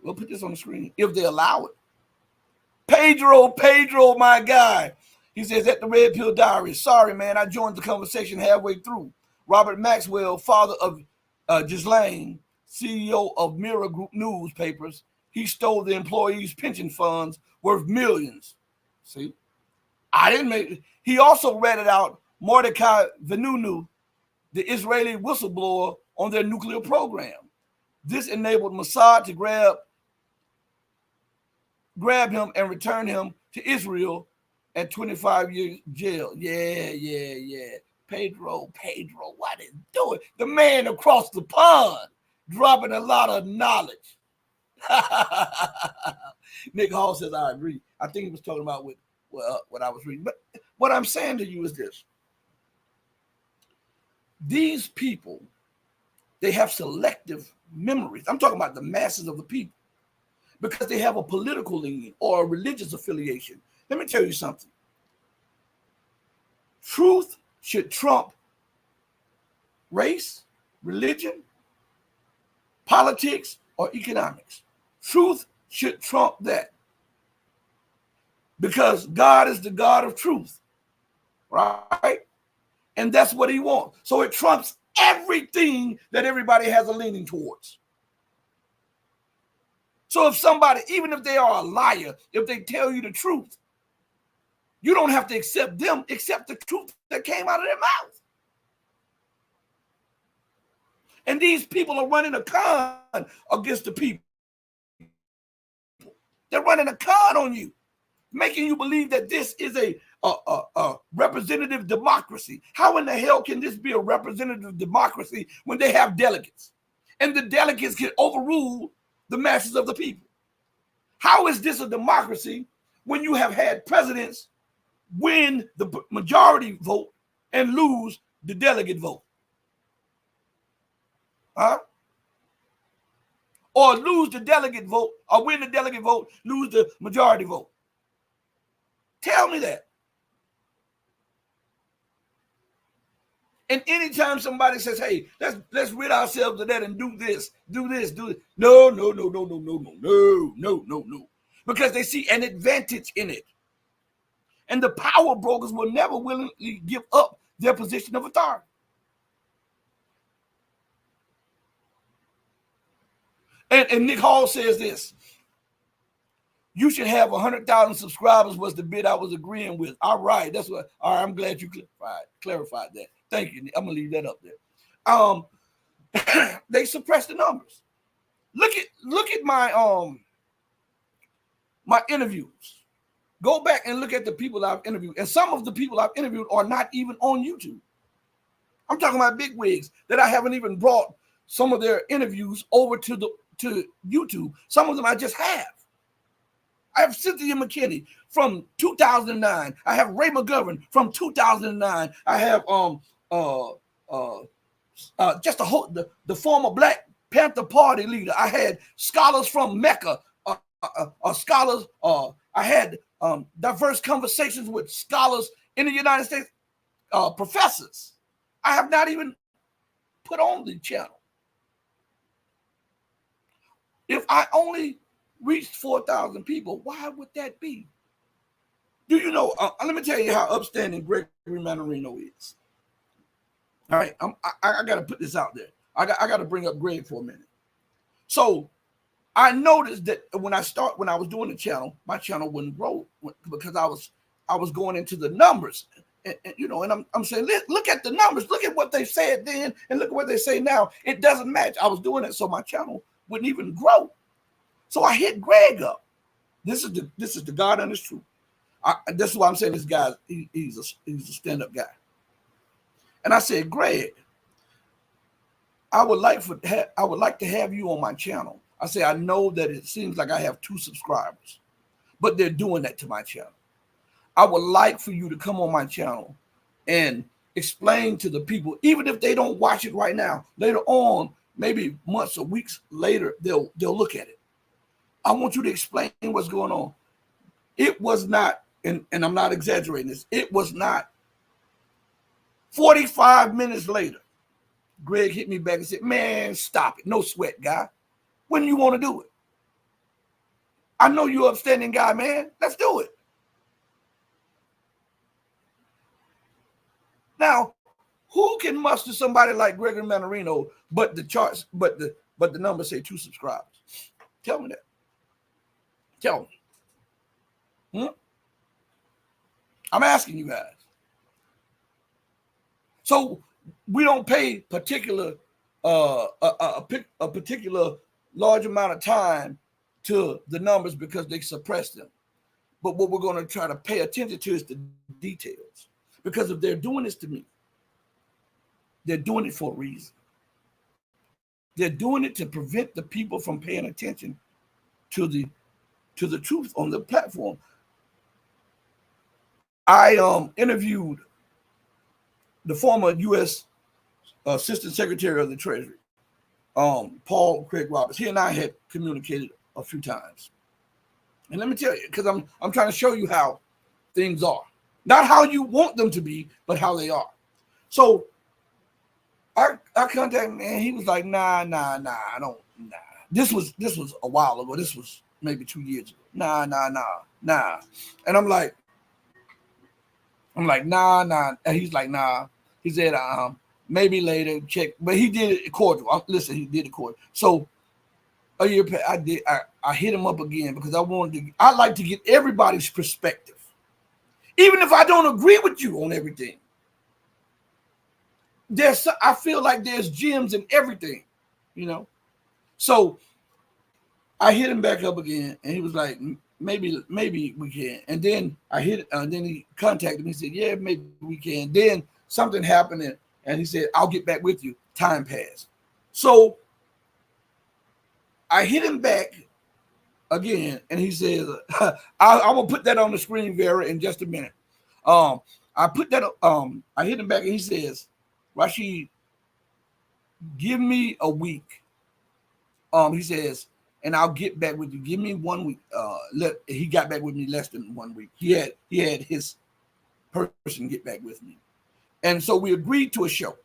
[SPEAKER 1] We'll put this on the screen if they allow it. Pedro, my guy. He says at the Red Pill Diaries, sorry, man, I joined the conversation halfway through. Robert Maxwell, father of Ghislaine, CEO of Mirror Group newspapers, he stole the employees' pension funds worth millions. See, I didn't make it. He also ratted out Mordecai Vanunu, the Israeli whistleblower on their nuclear program. This enabled Mossad to grab him and return him to Israel at 25 years jail. Yeah. Pedro, what is doing? The man across the pond, dropping a lot of knowledge. Nick Hall says, I agree. I think he was talking about what I was reading. But what I'm saying to you is this. These people, they have selective memories. I'm talking about the masses of the people, because they have a political leaning or a religious affiliation. Let me tell you something. Truth should trump race, religion, politics, or economics. Truth should trump that, because God is the God of truth, right? And that's what he wants. So it trumps everything that everybody has a leaning towards. So if somebody, even if they are a liar, if they tell you the truth, you don't have to accept them, accept the truth that came out of their mouth. And these people are running a con against the people. They're running a con on you, making you believe that this is a representative democracy. How in the hell can this be a representative democracy when they have delegates? And the delegates can overrule the masses of the people. How is this a democracy when you have had presidents win the majority vote and lose the delegate vote? Huh? Or lose the delegate vote, or win the delegate vote, lose the majority vote? Tell me that. And anytime somebody says, hey, let's rid ourselves of that and do this. No. Because they see an advantage in it. And the power brokers will never willingly give up their position of authority. And Nick Hall says this. You should have 100,000 subscribers was the bid I was agreeing with. All right, that's what. All right, I'm glad you clarified that. Thank you. I'm gonna leave that up there. They suppressed the numbers. Look at my my interviews. Go back and look at the people I've interviewed, and some of the people I've interviewed are not even on YouTube. I'm talking about big wigs that I haven't even brought some of their interviews over to YouTube. Some of them I just have. I have Cynthia McKinney from 2009. I have Ray McGovern from 2009. I have just the former Black Panther Party leader. I had scholars from Mecca, scholars. I had diverse conversations with scholars in the United States, professors. I have not even put on the channel. If I only reached 4,000 people, why would that be? Do you know? Let me tell you how upstanding Gregory Mannarino is. All right, I got to put this out there. I got to bring up Greg for a minute. So I noticed that when I was doing the channel, my channel wouldn't grow because I was going into the numbers, and I'm saying, look at the numbers, look at what they said then, and look at what they say now. It doesn't match. I was doing it so my channel wouldn't even grow. So I hit Greg up. This is the God honest truth. This is why I'm saying this guy. He's a stand-up guy. And I said, Greg, I would like to have you on my channel. I say, I know that it seems like I have 2 subscribers, but they're doing that to my channel. I would like for you to come on my channel and explain to the people, even if they don't watch it right now, later on, maybe months or weeks later, they'll look at it. I want you to explain what's going on. It was not, and I'm not exaggerating this, it was not 45 minutes later, Greg hit me back and said, man, stop it. No sweat, guy. When you want to do it? I know you're an upstanding guy, man. Let's do it. Now, who can muster somebody like Gregory Mannarino, but the charts, but the numbers say 2 subscribers? Tell me that. Tell me. I'm asking you guys. So we don't pay particular a particular large amount of time to the numbers because they suppress them. But what we're going to try to pay attention to is the details. Because if they're doing this to me, they're doing it for a reason. They're doing it to prevent the people from paying attention to the truth on the platform. I interviewed the former U.S. Assistant Secretary of the Treasury, Paul Craig Roberts. He and I had communicated a few times. And let me tell you, because I'm trying to show you how things are. Not how you want them to be, but how they are. So I contacted him and he was like, nah, I don't, nah. This was a while ago. This was maybe 2 years ago. Nah. And I'm like, nah. And he's like, nah. He said, maybe later, check. But he did it cordial. Listen, he did it cordial. So a year I hit him up again because I like to get everybody's perspective. Even if I don't agree with you on everything. I feel like there's gems in everything, you know. So I hit him back up again, and he was like, maybe we can. And then then he contacted me. He said, yeah, maybe we can. Then something happened, and he said, I'll get back with you. Time passed. So I hit him back again, and he says, I'm gonna put that on the screen, Vera, in just a minute. I hit him back, and he says, Rashid, give me a week. He says, and I'll get back with you. Give me 1 week. He got back with me less than 1 week. He had his person get back with me. And so we agreed to a show.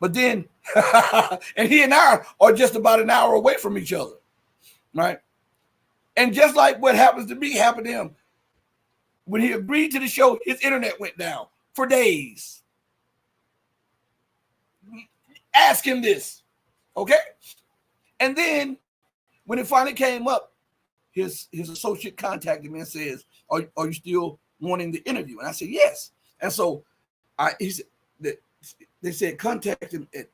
[SPEAKER 1] But then, and he and I are just about an hour away from each other, right? And just like what happens to me happened to him, when he agreed to the show, his internet went down for days. Ask him this, okay? And then when it finally came up, his associate contacted me and says, are you still wanting the interview? And I said, yes. And so they said contact him at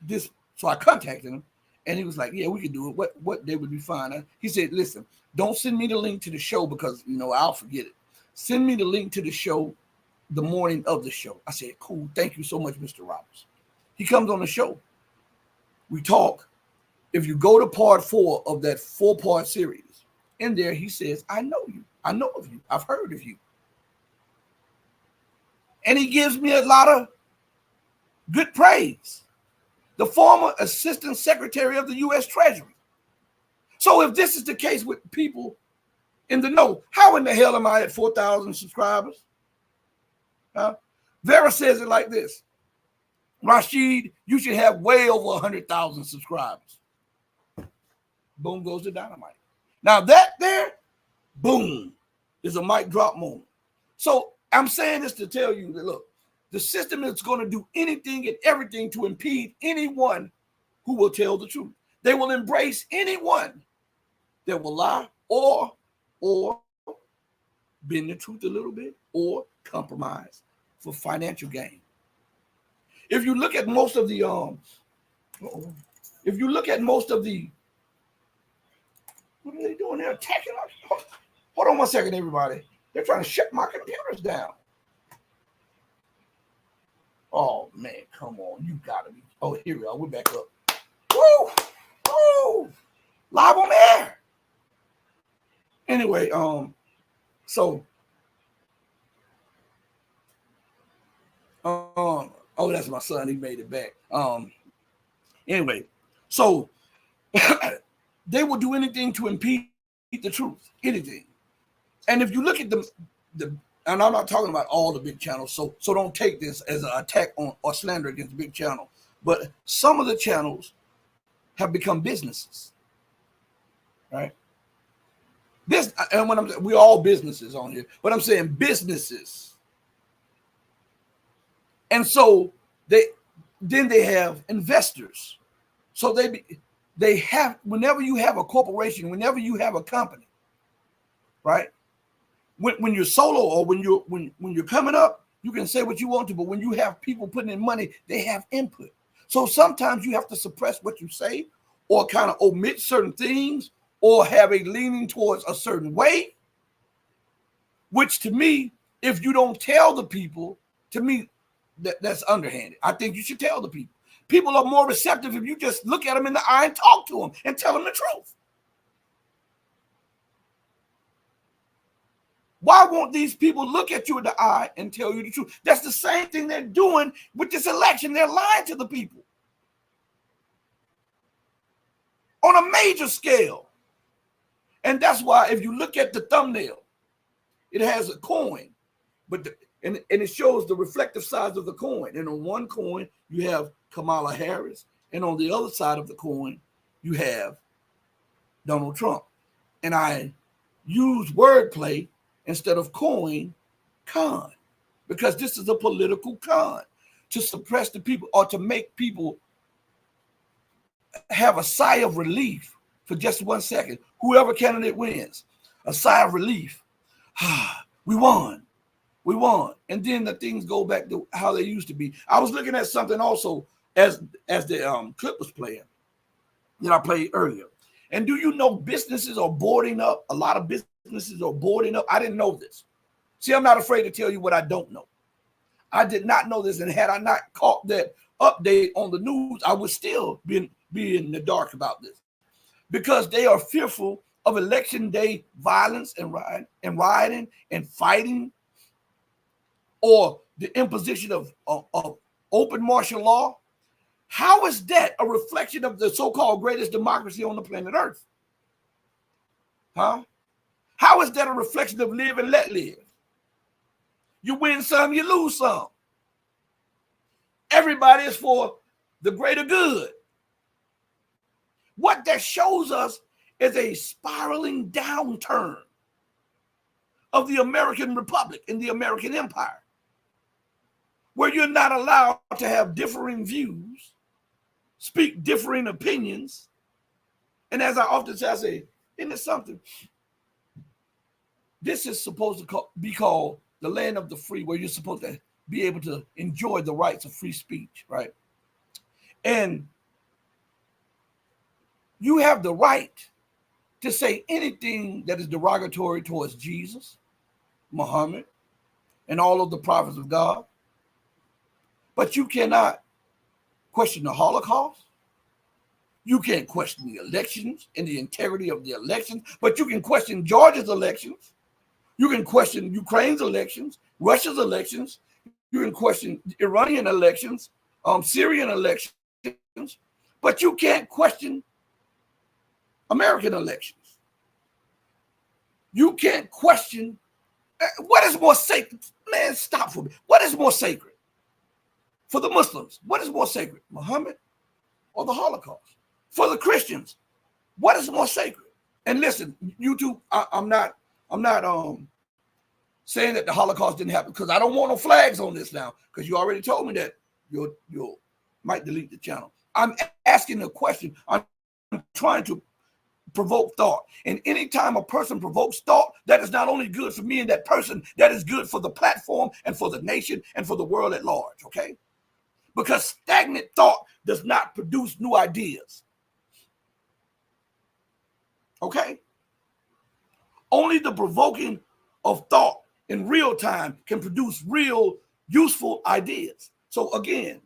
[SPEAKER 1] this. So I contacted him and he was like, yeah, we can do it. What day would be fine? He said, listen, don't send me the link to the show because, I'll forget it. Send me the link to the show the morning of the show. I said, cool. Thank you so much, Mr. Roberts. He comes on the show. We talk. If you go to part 4 of that 4-part series, in there he says, I know you. I know of you. I've heard of you. And he gives me a lot of good praise. The former Assistant Secretary of the U.S. Treasury. So if this is the case with people in the know, how in the hell am I at 4,000 subscribers? Vera says it like this. Rashid, you should have way over 100,000 subscribers. Boom goes the dynamite. Now that there, boom, is a mic drop moment. So I'm saying this to tell you that, look, the system is going to do anything and everything to impede anyone who will tell the truth. They will embrace anyone that will lie or bend the truth a little bit or compromise for financial gain. If you look at most of the what are they doing? They're attacking us. Hold on 1 second, everybody. They're trying to shut my computers down. Oh man, come on. You gotta be. Oh, here we are. We're back up. Woo! Live on air. Anyway, so oh, that's my son. He made it back. Anyway, so they will do anything to impede the truth, anything. And if you look at the and I'm not talking about all the big channels, so don't take this as an attack on or slander against the big channel. But some of the channels have become businesses, right? This, and when we're all businesses on here, but I'm saying businesses. And so they have investors. So they have, whenever you have a corporation, whenever you have a company, right? When you're solo or when you're coming up, you can say what you want to, but when you have people putting in money, they have input. So sometimes you have to suppress what you say or kind of omit certain things or have a leaning towards a certain way, which to me, if you don't tell the people, to me, that's underhanded. I think you should tell the people. People are more receptive if you just look at them in the eye and talk to them and tell them the truth. Why won't these people look at you in the eye and tell you the truth? That's the same thing they're doing with this election. They're lying to the people on a major scale. And that's why if you look at the thumbnail, it has a coin, but and it shows the reflective sides of the coin. And on one coin, you have Kamala Harris. And on the other side of the coin, you have Donald Trump. And I use wordplay instead of con, because this is a political con to suppress the people or to make people have a sigh of relief for just 1 second. Whoever candidate wins, a sigh of relief. We won. We won. And then the things go back to how they used to be. I was looking at something also as the clip was playing that I played earlier. And do you know businesses are boarding up? A lot of businesses are boarding up. I didn't know this. See, I'm not afraid to tell you what I don't know. I did not know this. And had I not caught that update on the news, I would still be in the dark about this. Because they are fearful of election day violence and rioting and fighting, or the imposition of open martial law. How is that a reflection of the so-called greatest democracy on the planet Earth? Huh? How is that a reflection of live and let live? You win some, you lose some. Everybody is for the greater good. What that shows us is a spiraling downturn of the American Republic and the American Empire, where you're not allowed to have differing views, speak differing opinions. And as I often say, I say, isn't it something? This is supposed to be called the land of the free, where you're supposed to be able to enjoy the rights of free speech, right? And you have the right to say anything that is derogatory towards Jesus, Muhammad, and all of the prophets of God. But you cannot question the Holocaust. You can't question the elections and the integrity of the elections, but you can question Georgia's elections. You can question Ukraine's elections, Russia's elections. You can question Iranian elections, Syrian elections, but you can't question American elections. You can't question what is more sacred. Man, stop for me. What is more sacred for the Muslims? What is more sacred, Muhammad or the Holocaust? For the Christians, what is more sacred? And listen, YouTube, I'm not saying that the Holocaust didn't happen, because I don't want no flags on this now, because you already told me that you might delete the channel. I'm asking a question. I'm trying to provoke thought. And anytime a person provokes thought, that is not only good for me and that person, that is good for the platform and for the nation and for the world at large, okay? Because stagnant thought does not produce new ideas. Okay? Only the provoking of thought in real time can produce real useful ideas. So again,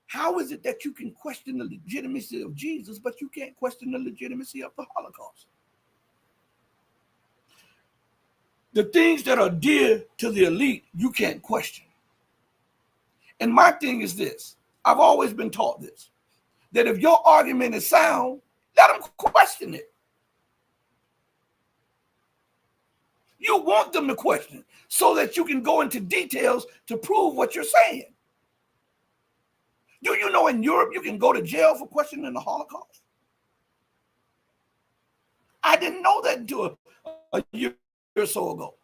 [SPEAKER 1] how is it that you can question the legitimacy of Jesus, but you can't question the legitimacy of the Holocaust? The things that are dear to the elite, you can't question. And my thing is this. I've always been taught this, that if your argument is sound, let them question it. You want them to question so that you can go into details to prove what you're saying. Do you know in Europe you can go to jail for questioning the Holocaust? I didn't know that until a year or so ago.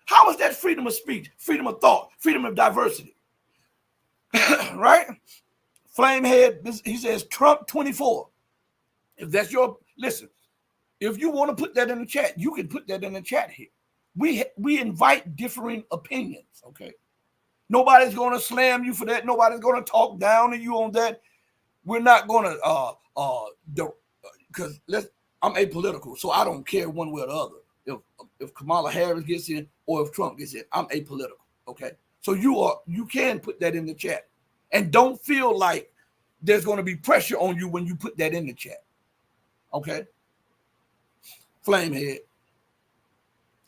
[SPEAKER 1] How is that freedom of speech, freedom of thought, freedom of diversity? Right? Flamehead, he says Trump 24. If that's your, listen, if you want to put that in the chat, you can put that in the chat here. We invite differing opinions, okay? Nobody's going to slam you for that. Nobody's going to talk down to you on that. We're not going to, because I'm apolitical, so I don't care one way or the other. If Kamala Harris gets in or if Trump gets in, I'm apolitical, okay? So you can put that in the chat. And don't feel like there's going to be pressure on you when you put that in the chat, okay? Flamehead.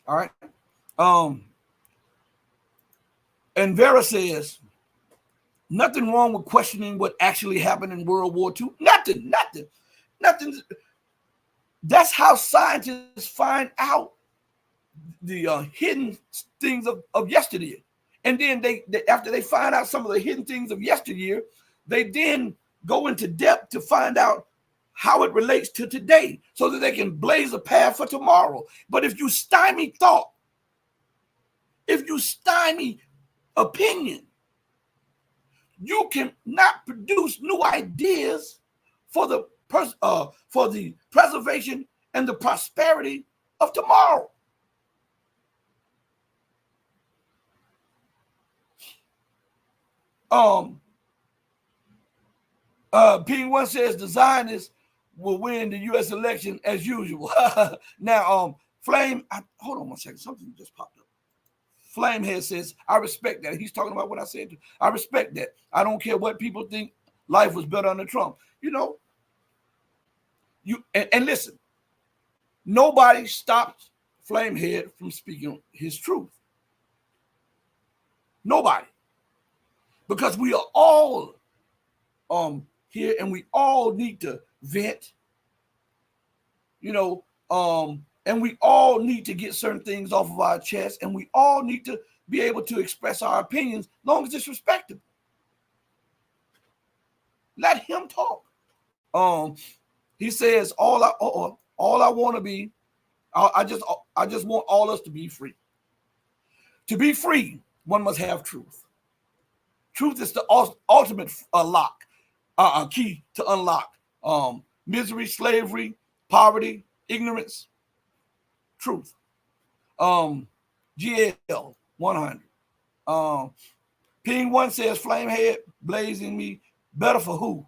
[SPEAKER 1] All right. And Vera says, nothing wrong with questioning what actually happened in World War II. Nothing. That's how scientists find out the hidden things of yesteryear. And then they after they find out some of the hidden things of yesteryear, they then go into depth to find out how it relates to today so that they can blaze a path for tomorrow. But if you stymie thought, if you stymie opinion, you can not produce new ideas for the preservation and the prosperity of tomorrow. P1 says the Zionists will win the U.S. election as usual. Now, Flame, hold on one second. Something just popped up. Flamehead says, I respect that. He's talking about what I said. I respect that. I don't care what people think. Life was better under Trump. You know, and listen, nobody stopped Flamehead from speaking his truth. Nobody. Because we are all here and we all need to vent, you know, and we all need to get certain things off of our chest, and we all need to be able to express our opinions, as long as it's respectable. Let him talk. He says, all I want to be, I just want all us to be free. To be free, one must have truth. Truth is the ultimate key to unlock misery, slavery, poverty, ignorance. Truth. GL 100. Ping 1 says Flamehead blazing me better for who?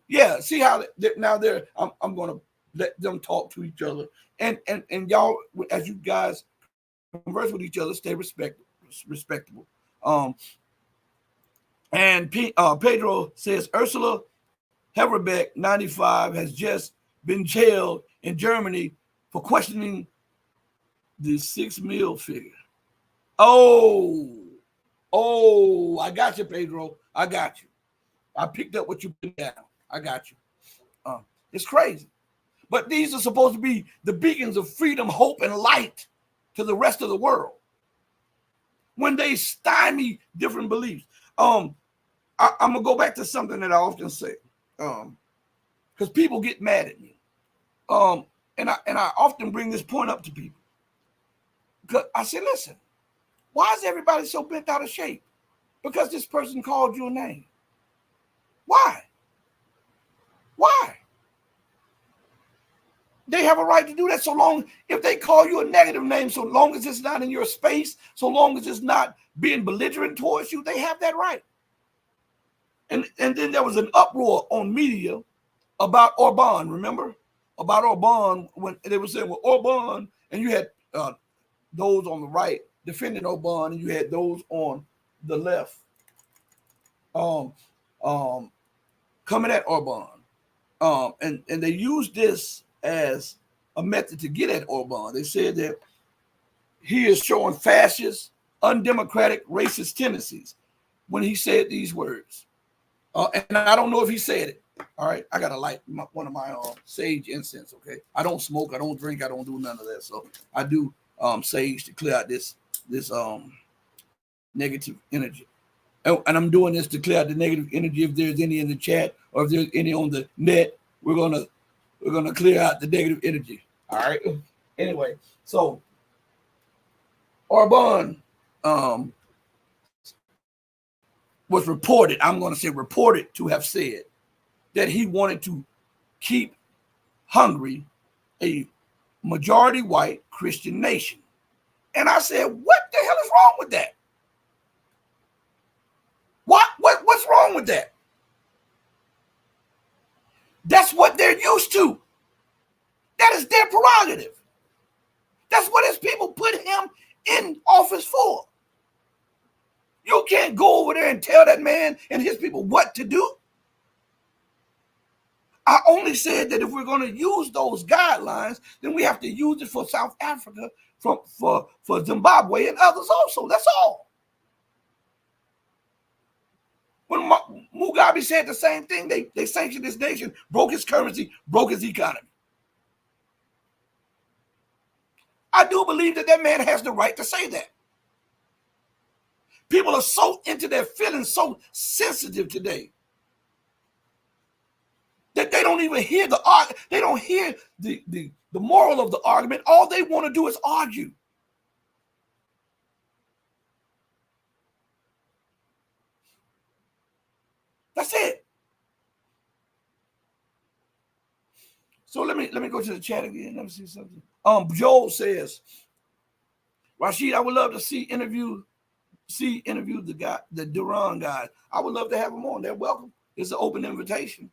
[SPEAKER 1] Yeah, see how now I'm going to let them talk to each other, and y'all, as you guys converse with each other, stay respectable. And Pedro says Ursula Heverbeck 95 has just been jailed in Germany for questioning the 6 mil figure. Oh, I got you, Pedro. I got you. I picked up what you put down. I got you. It's crazy. But these are supposed to be the beacons of freedom, hope, and light to the rest of the world. When they stymie different beliefs. I'm going to go back to something that I often say. Because people get mad at me. And I often bring this point up to people. Because I say, listen, why is everybody so bent out of shape? Because this person called you a name. Why? They have a right to do that so long, if they call you a negative name, so long as it's not in your space, so long as it's not being belligerent towards you, they have that right. And then there was an uproar on media about Orban, remember? About Orban, when they were saying, well, Orban, and you had those on the right defending Orban, and you had those on the left coming at Orban. And they used this as a method to get at Orban. They said that he is showing fascist, undemocratic, racist tendencies when he said these words. And I don't know if he said it, All right, I gotta light one of my sage incense. Okay, I don't smoke, I don't drink, I don't do none of that. So I do sage to clear out this negative energy. And I'm doing this to clear out the negative energy. If there's any in the chat or if there's any on the net, we're gonna clear out the negative energy. All right. Anyway, so Orban was reported, I'm going to say reported to have said that he wanted to keep Hungary a majority white Christian nation. And I said, what the hell is wrong with that? What's wrong with that? That's what they're used to. That is their prerogative. That's what his people put him in office for. You can't go over there and tell that man and his people what to do. I only said that if we're going to use those guidelines, then we have to use it for South Africa, for Zimbabwe and others also. That's all. When Mugabe said the same thing, they sanctioned this nation, broke his currency, broke his economy. I do believe that that man has the right to say that. People are so into their feelings, so sensitive today, that they don't even hear they don't hear the moral of the argument. All they want to do is argue. That's it. So let me go to the chat again. Let me see something. Joel says, Rashid, I would love to interview the guy, the Duran guy. I would love to have them on. They're welcome. It's an open invitation.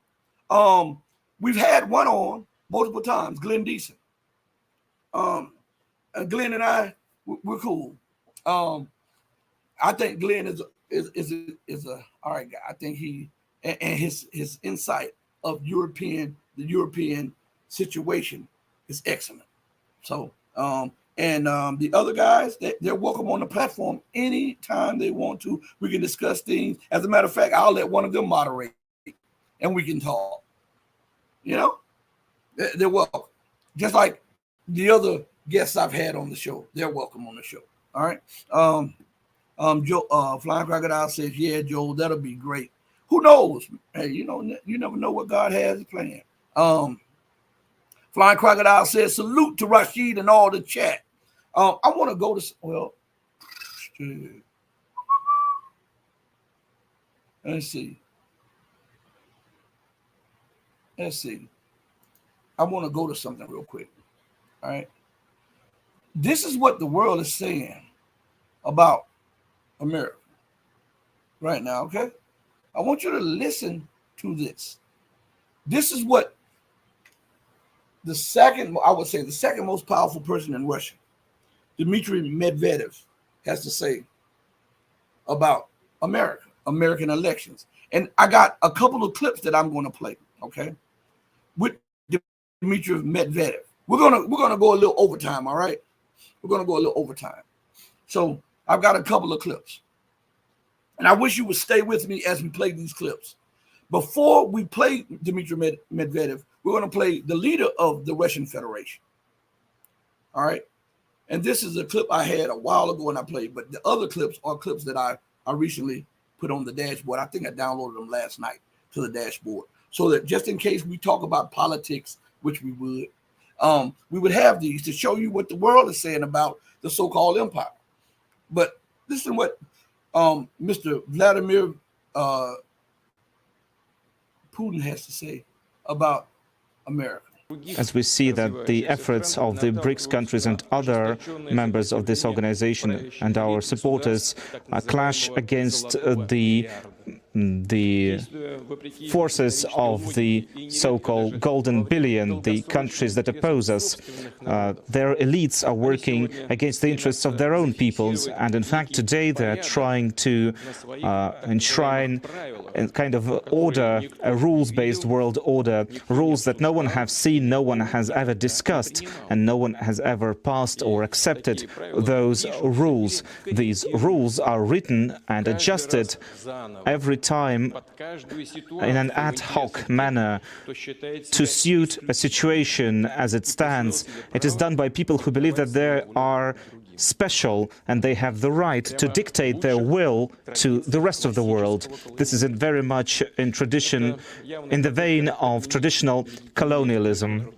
[SPEAKER 1] We've had one on multiple times, Glenn Deason. And Glenn and I, we're cool. I think Glenn is a all right guy. I think he and his insight of the European situation is excellent. So the other guys, they're welcome on the platform anytime they want to. We can discuss things. As a matter of fact, I'll let one of them moderate and we can talk. You know, they're welcome. Just like the other guests I've had on the show, they're welcome on the show. All right. Joe, Flying Crocodile says, yeah, Joel, that'll be great. Who knows? Hey, you never know what God has planned. Flying Crocodile says, salute to Rashid and all the chat. I want to go to, let's see. I want to go to something real quick. All right. This is what the world is saying about America right now, okay? I want you to listen to this. This is what the second most powerful person in Russia, Dmitry Medvedev, has to say about American elections. And I got a couple of clips that I'm going to play, okay, with Dmitry Medvedev. We're gonna go a little overtime, all right? We're gonna go a little overtime. So I've got a couple of clips. And I wish you would stay with me as we play these clips. Before we play Dmitry Medvedev, we're going to play the leader of the Russian Federation. All right. And this is a clip I had a while ago and I played, but the other clips are clips that I recently put on the dashboard. I think I downloaded them last night to the dashboard so that just in case we talk about politics, which we would have these to show you what the world is saying about the so-called empire. But listen what Mr. Vladimir Putin has to say about America.
[SPEAKER 3] As we see that the efforts of the BRICS countries and other members of this organization and our supporters clash against the forces of the so-called Golden Billion, the countries that oppose us. Their elites are working against the interests of their own peoples, and in fact today they're trying to enshrine kind of order, a rules-based world order, rules that no one has seen, no one has ever discussed, and no one has ever passed or accepted those rules. These rules are written and adjusted every time in an ad hoc manner to suit a situation as it stands. It is done by people who believe that they are special and they have the right to dictate their will to the rest of the world. This is very much in tradition, in the vein of traditional colonialism.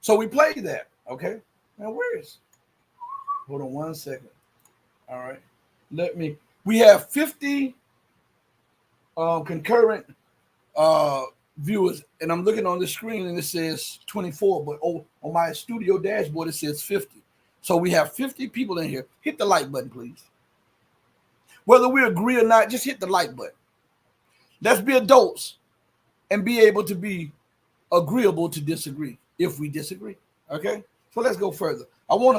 [SPEAKER 1] So we play that, okay? Now where is? Hold on 1 second. All right, we have 50 concurrent viewers, and I'm looking on the screen and it says 24, but on my studio dashboard it says 50. So we have 50 people in here. Hit the like button, please. Whether we agree or not, just hit the like button. Let's be adults and be able to be agreeable to disagree if we disagree. Okay, so let's go further. I want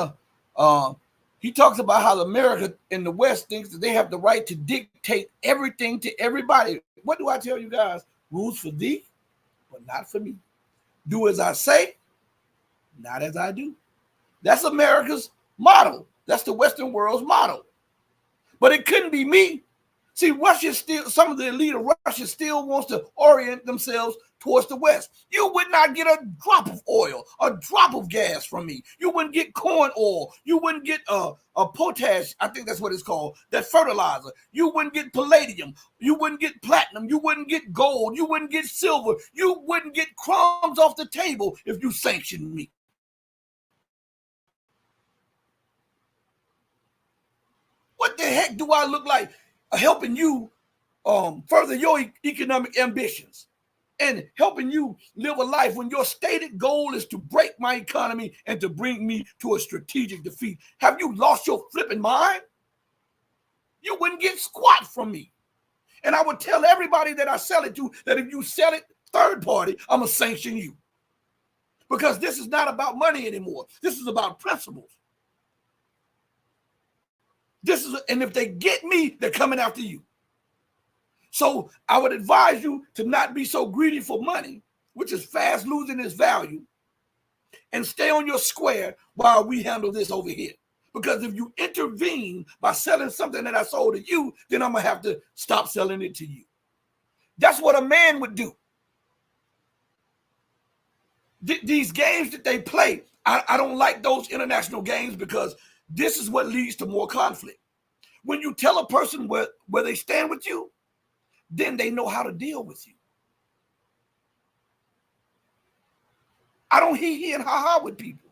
[SPEAKER 1] to he talks about how America in the West thinks that they have the right to dictate everything to everybody. What do I tell you guys? Rules for thee, but not for me. Do as I say, not as I do. That's America's model. That's the Western world's model. But it couldn't be me. See, Russia still, some of the elite of Russia still wants to orient themselves towards the West. You would not get a drop of oil, a drop of gas from me. You wouldn't get corn oil. You wouldn't get a potash, I think that's what it's called, that fertilizer. You wouldn't get palladium. You wouldn't get platinum. You wouldn't get gold. You wouldn't get silver. You wouldn't get crumbs off the table if you sanctioned me. What the heck do I look like helping you further your economic ambitions and helping you live a life when your stated goal is to break my economy and to bring me to a strategic defeat? Have you lost your flipping mind? You wouldn't get squat from me. And I would tell everybody that I sell it to that if you sell it third party, I'm going to sanction you. Because this is not about money anymore. This is about principles. And if they get me, they're coming after you. So I would advise you to not be so greedy for money, which is fast losing its value, and stay on your square while we handle this over here. Because if you intervene by selling something that I sold to you, then I'm going to have to stop selling it to you. That's what a man would do. These games that they play, I don't like those international games because this is what leads to more conflict. When you tell a person where they stand with you, then they know how to deal with you. I don't hee and ha with people.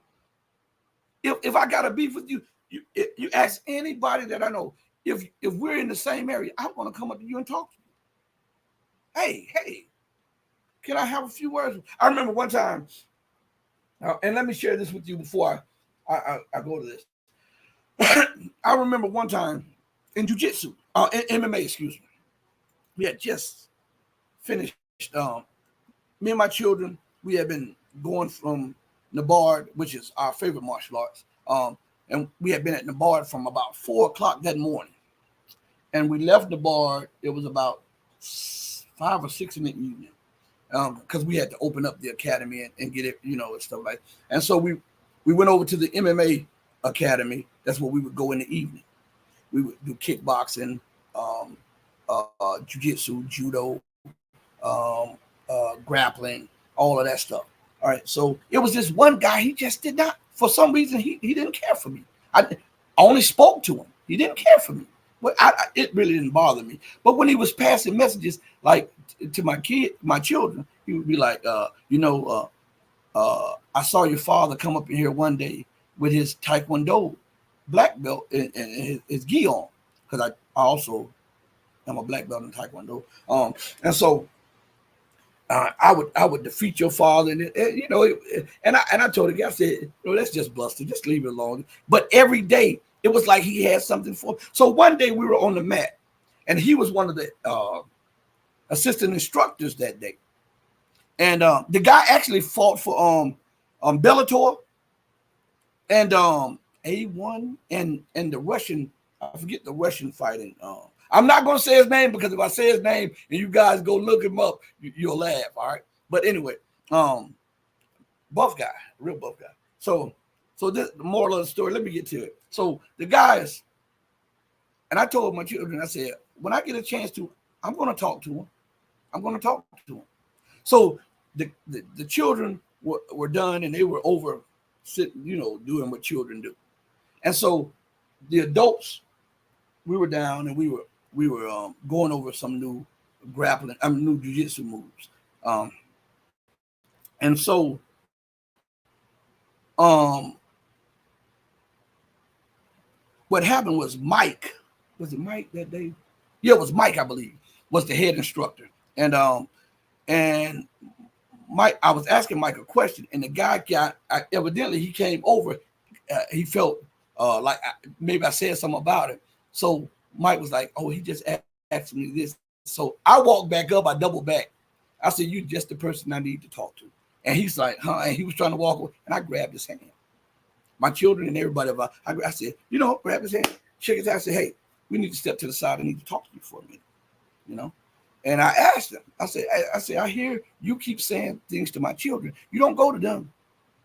[SPEAKER 1] If I got a beef with you, you ask anybody that I know, if we're in the same area, I'm going to come up to you and talk to you. Hey, can I have a few words? I remember one time, and let me share this with you before I go to this. I remember one time in jiu-jitsu, MMA, excuse me. We had just finished, me and my children, we had been going from Nabard, which is our favorite martial arts. And we had been at Nabard from about 4 o'clock that morning. And we left Nabard, it was about 5 or 6 in the evening. Because we had to open up the academy and get it, and stuff like that. And so we went over to the MMA academy. That's where we would go in the evening. We would do kickboxing, jiu-jitsu, judo, grappling, all of that stuff. All right. So it was this one guy, he just did not, for some reason, he didn't care for me. I only spoke to him. He didn't care for me. Well, it really didn't bother me. But when he was passing messages like to my children, he would be like, I saw your father come up in here one day with his Taekwondo black belt and his gi on, because I also am a black belt in Taekwondo. And so I would defeat your father, and I told the guy, I said, that's just busted, just leave it alone. But every day it was like he had something for. So one day we were on the mat, and he was one of the assistant instructors that day, and the guy actually fought for Bellator and A1 and the Russian, I forget the Russian fighting. I'm not going to say his name because if I say his name and you guys go look him up, you'll laugh. All right. But anyway, buff guy, real buff guy. So this the moral of the story. Let me get to it. So the guys, and I told my children, I said, when I get a chance to, I'm going to talk to him. I'm going to talk to him. So the children were done and they were over sitting, doing what children do. And so the adults, we were down and we were going over some new new jiu-jitsu moves. And so what happened was Mike, was it Mike that day? Yeah, it was Mike, I believe, was the head instructor. And Mike, I was asking Mike a question, and the guy evidently he came over. He felt like maybe I said something about it. So Mike was like, "Oh, he just asked me this." So I walked back up. I doubled back. I said, "You just the person I need to talk to." And he's like, "Huh?" And he was trying to walk away, and I grabbed his hand. My children and everybody, I said, grab his hand, shake his hand. I said, "Hey, we need to step to the side. I need to talk to you for a minute." And I asked him. I said, I hear you keep saying things to my children. You don't go to them,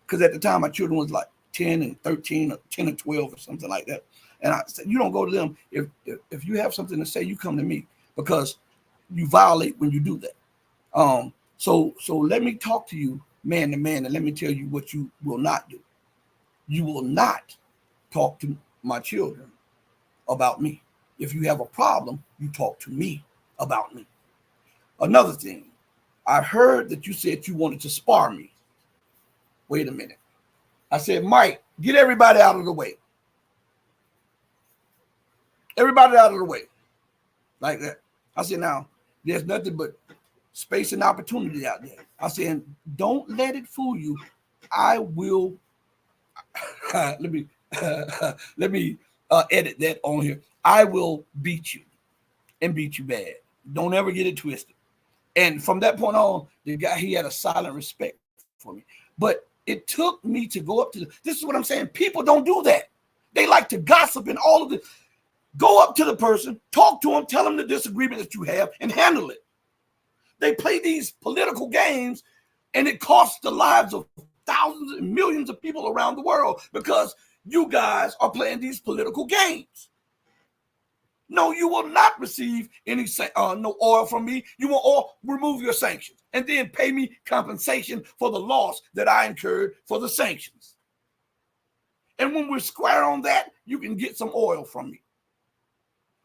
[SPEAKER 1] because at the time my children was like 10 and 13 or 10 and 12 or something like that. And I said, you don't go to them. If you have something to say, you come to me, because you violate when you do that. So let me talk to you man to man, and let me tell you what you will not do. You will not talk to my children about me. If you have a problem, you talk to me about me. Another thing, I heard that you said you wanted to spar me. Wait a minute. I said, Mike, get everybody out of the way. Everybody out of the way. Like that. I said, now, there's nothing but space and opportunity out there. I said, don't let it fool you. I will, let me edit that on here. I will beat you and beat you bad. Don't ever get it twisted. And from that point on, the guy, he had a silent respect for me. But it took me to go up to this is what I'm saying. People don't do that. They like to gossip and all of this. Go up to the person, talk to them, tell them the disagreement that you have, and handle it. They play these political games, and it costs the lives of thousands and millions of people around the world because you guys are playing these political games. No, you will not receive any no oil from me. You will all remove your sanctions and then pay me compensation for the loss that I incurred for the sanctions. And when we're square on that, you can get some oil from me.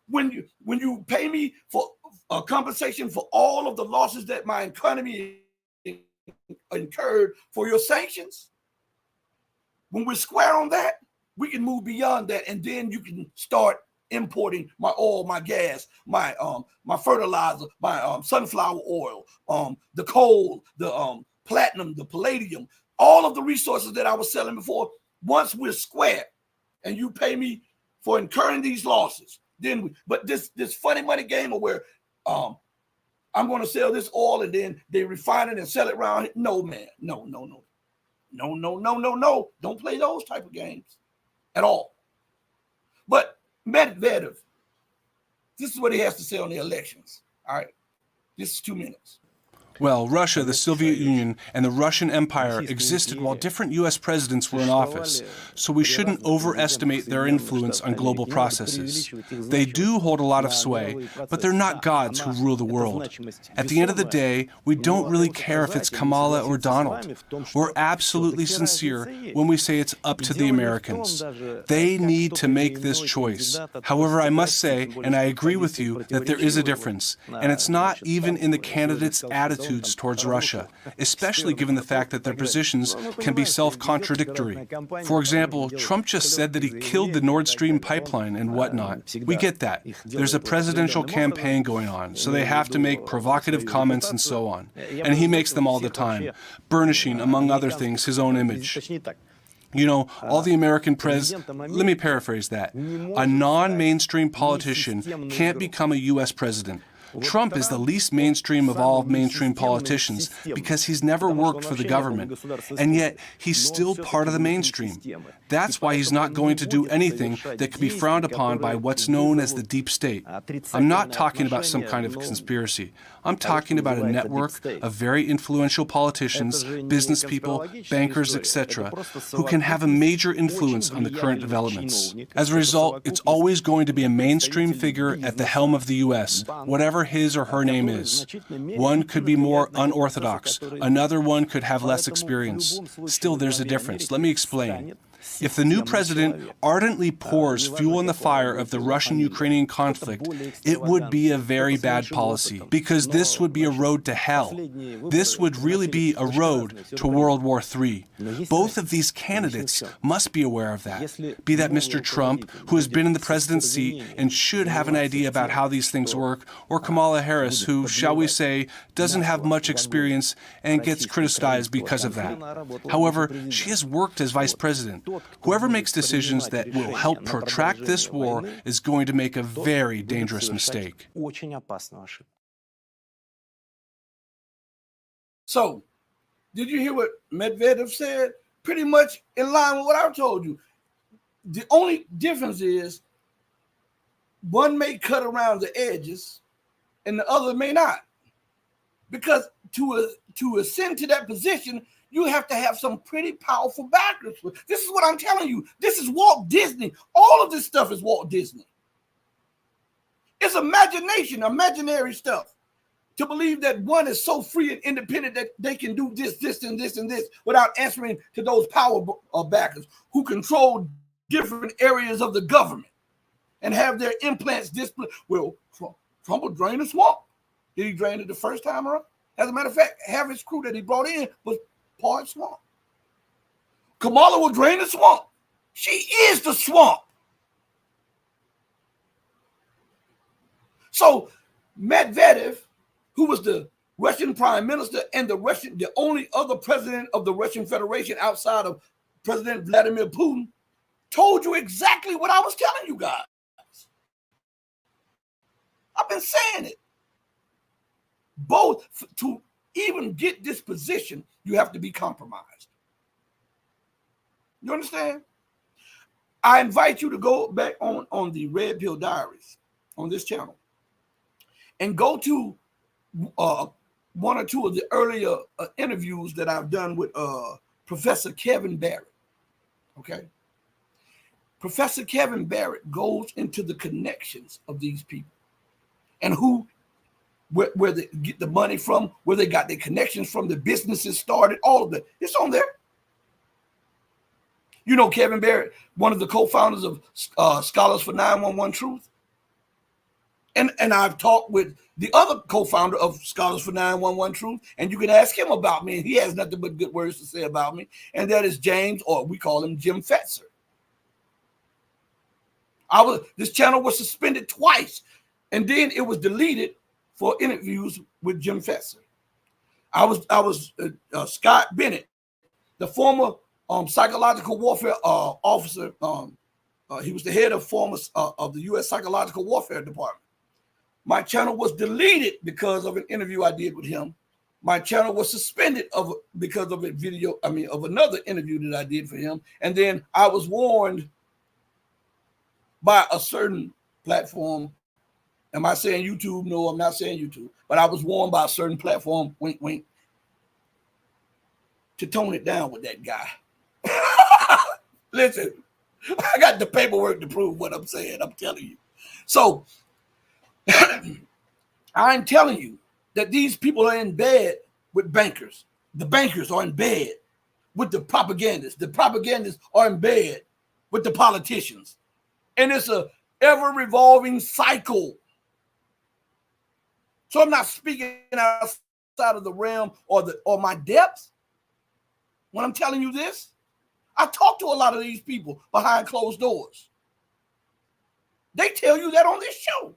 [SPEAKER 1] When you pay me for a compensation for all of the losses that my economy incurred for your sanctions, when we're square on that, we can move beyond that, and then you can start importing my oil, my gas, my fertilizer, my sunflower oil, the coal, the platinum, the palladium, all of the resources that I was selling before. Once we're square and you pay me for incurring these losses, then but this funny money game where I'm going to sell this oil and then they refine it and sell it around. No, man, no. Don't play those type of games at all. But Medvedev, this is what he has to say on the elections. All right, this is 2 minutes.
[SPEAKER 4] Well, Russia, the Soviet Union, and the Russian Empire existed while different U.S. presidents were in office, so we shouldn't overestimate their influence on global processes. They do hold a lot of sway, but they're not gods who rule the world. At the end of the day, we don't really care if it's Kamala or Donald. We're absolutely sincere when we say it's up to the Americans. They need to make this choice. However, I must say, and I agree with you, that there is a difference, and it's not even in the candidates' attitudes towards Russia, especially given the fact that their positions can be self-contradictory. For example, Trump just said that he killed the Nord Stream pipeline and whatnot. We get that. There's a presidential campaign going on, so they have to make provocative comments and so on. And he makes them all the time, burnishing, among other things, his own image. You know, all the American let me paraphrase that. A non-mainstream politician can't become a U.S. president. Trump is the least mainstream of all mainstream politicians because he's never worked for the government, and yet he's still part of the mainstream. That's why he's not going to do anything that could be frowned upon by what's known as the deep state. I'm not talking about some kind of conspiracy. I'm talking about a network of very influential politicians, business people, bankers, etc., who can have a major influence on the current developments. As a result, it's always going to be a mainstream figure at the helm of the U.S., whatever his or her name is. One could be more unorthodox. Another one could have less experience. Still, there's a difference. Let me explain. If the new president ardently pours fuel on the fire of the Russian-Ukrainian conflict, it would be a very bad policy, because this would be a road to hell. This would really be a road to World War III. Both of these candidates must be aware of that. Be that Mr. Trump, who has been in the president's seat and should have an idea about how these things work, or Kamala Harris, who, shall we say, doesn't have much experience and gets criticized because of that. However, she has worked as vice president. Whoever makes decisions that will help protract this war is going to make a very dangerous mistake.
[SPEAKER 1] So, did you hear what Medvedev said? Pretty much in line with what I told you. The only difference is one may cut around the edges and the other may not. Because to ascend to that position, you have to have some pretty powerful backers. This is what I'm telling you. This is Walt Disney. All of this stuff is Walt Disney. It's imagination, imaginary stuff. To believe that one is so free and independent that they can do this, this, and this, and this without answering to those power backers who control different areas of the government and have their implants displayed. Well, Trump will drain the swamp. Did he drain it the first time around? As a matter of fact, half his crew that he brought in was part swamp. Kamala will drain the swamp. She is the swamp. So Medvedev, who was the Russian prime minister and the only other president of the Russian Federation outside of President Vladimir Putin, told you exactly what I was telling you guys. I've been saying it. Both, to even get this position, you have to be compromised. You understand? I invite you to go back on the Red Pill Diaries on this channel and go to one or two of the earlier interviews that I've done with Professor Kevin Barrett. Okay? Professor Kevin Barrett goes into the connections of these people and where they get the money from, where they got their connections from, the businesses started, all of that. It's on there. You know Kevin Barrett, one of the co-founders of Scholars for 911 Truth. And I've talked with the other co-founder of Scholars for 911 Truth, and you can ask him about me, and he has nothing but good words to say about me, and that is James, or we call him Jim Fetzer. This channel was suspended twice, and then it was deleted for interviews with Jim Fetzer. I was Scott Bennett, the former psychological warfare officer. He was the head of the U.S. Psychological Warfare Department. My channel was deleted because of an interview I did with him. My channel was suspended because of of another interview that I did for him. And then I was warned by a certain platform. Am I saying YouTube? No, I'm not saying YouTube. But I was warned by a certain platform, wink, wink, to tone it down with that guy. Listen, I got the paperwork to prove what I'm saying. I'm telling you. So I'm telling you that these people are in bed with bankers. The bankers are in bed with the propagandists. The propagandists are in bed with the politicians. And it's a ever-revolving cycle. So I'm not speaking outside of the realm or my depths when I'm telling you this. I talk to a lot of these people behind closed doors. They tell you that on this show.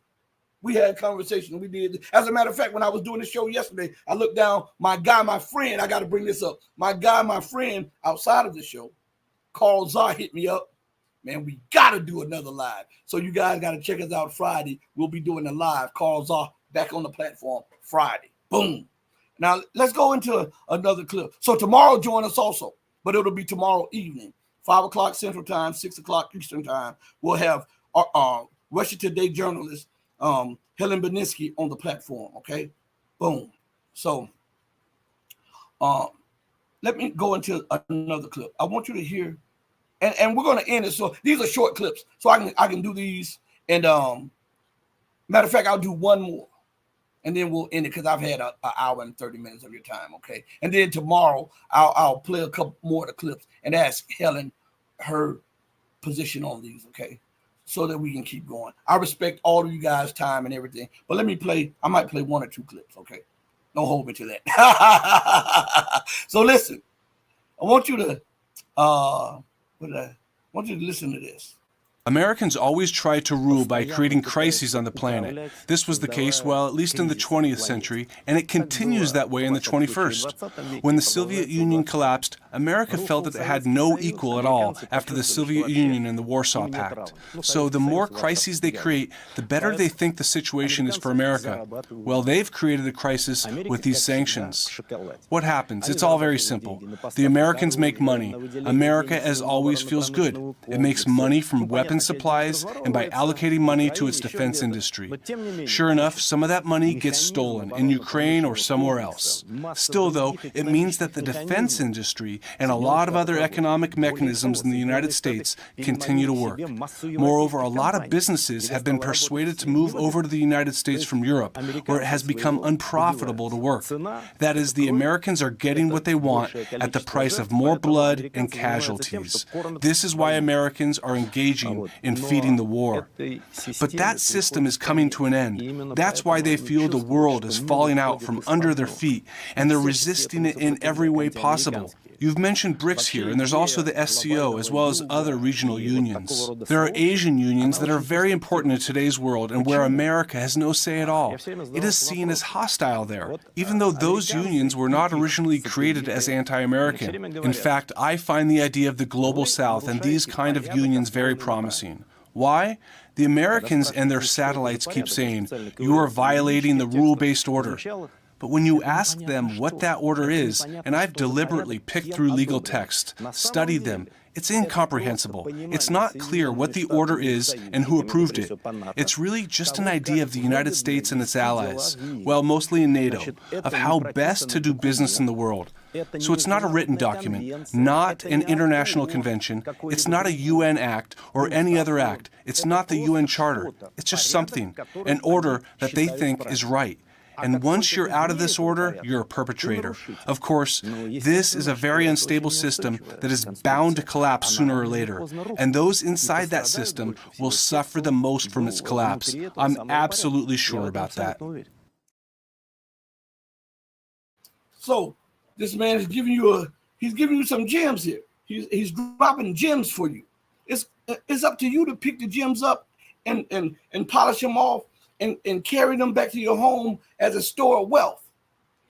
[SPEAKER 1] We had conversations. We did. As a matter of fact, when I was doing the show yesterday, I looked down. My friend, I got to bring this up. My friend outside of the show, Carl Zah, hit me up. Man, we got to do another live. So you guys got to check us out Friday. We'll be doing a live. Carl Zah back on the platform Friday. Boom. Now let's go into another clip. So tomorrow, join us also, but it'll be tomorrow evening, 5 o'clock Central Time, 6 o'clock Eastern Time. We'll have our Russia Today journalist Helen Beninsky on the platform. Okay, boom. So let me go into another clip. I want you to hear, and we're going to end it. So these are short clips, so I can do these. And matter of fact, I'll do one more, and then we'll end it because I've had an hour and 30 minutes of your time. Okay, and then tomorrow I'll play a couple more of the clips and ask Helen her position on these. Okay, so that we can keep going. I respect all of you guys' time and everything, but let me play. I might play 1 or 2 clips. Okay, don't hold me to that. So listen, I want you to listen to this.
[SPEAKER 4] Americans always try to rule by creating crises on the planet. This was the case, well, at least in the 20th century, and it continues that way in the 21st. When the Soviet Union collapsed, America felt that it had no equal at all after the Soviet Union and the Warsaw Pact. So the more crises they create, the better they think the situation is for America. Well, they've created a crisis with these sanctions. What happens? It's all very simple. The Americans make money. America, as always, feels good. It makes money from weapons supplies and by allocating money to its defense industry. Sure enough, some of that money gets stolen in Ukraine or somewhere else. Still, though, it means that the defense industry and a lot of other economic mechanisms in the United States continue to work. Moreover, a lot of businesses have been persuaded to move over to the United States from Europe, where it has become unprofitable to work. That is, the Americans are getting what they want at the price of more blood and casualties. This is why Americans are engaging in feeding the war. But that system is coming to an end. That's why they feel the world is falling out from under their feet, and they're resisting it in every way possible. You've mentioned BRICS here, and there's also the SCO, as well as other regional unions. There are Asian unions that are very important in today's world and where America has no say at all. It is seen as hostile there, even though those unions were not originally created as anti-American. In fact, I find the idea of the Global South and these kind of unions very promising. Why? The Americans and their satellites keep saying, "You are violating the rule-based order." But when you ask them what that order is, and I've deliberately picked through legal text, studied them, it's incomprehensible. It's not clear what the order is and who approved it. It's really just an idea of the United States and its allies, well, mostly in NATO, of how best to do business in the world. So it's not a written document, not an international convention, it's not a UN act or any other act, it's not the UN Charter, it's just something, an order that they think is right. And once you're out of this order, you're a perpetrator. Of course, this is a very unstable system that is bound to collapse sooner or later. And those inside that system will suffer the most from its collapse. I'm absolutely sure about that.
[SPEAKER 1] So this man is giving you some gems here. He's dropping gems for you. It's up to you to pick the gems up and polish them off. And carry them back to your home as a store of wealth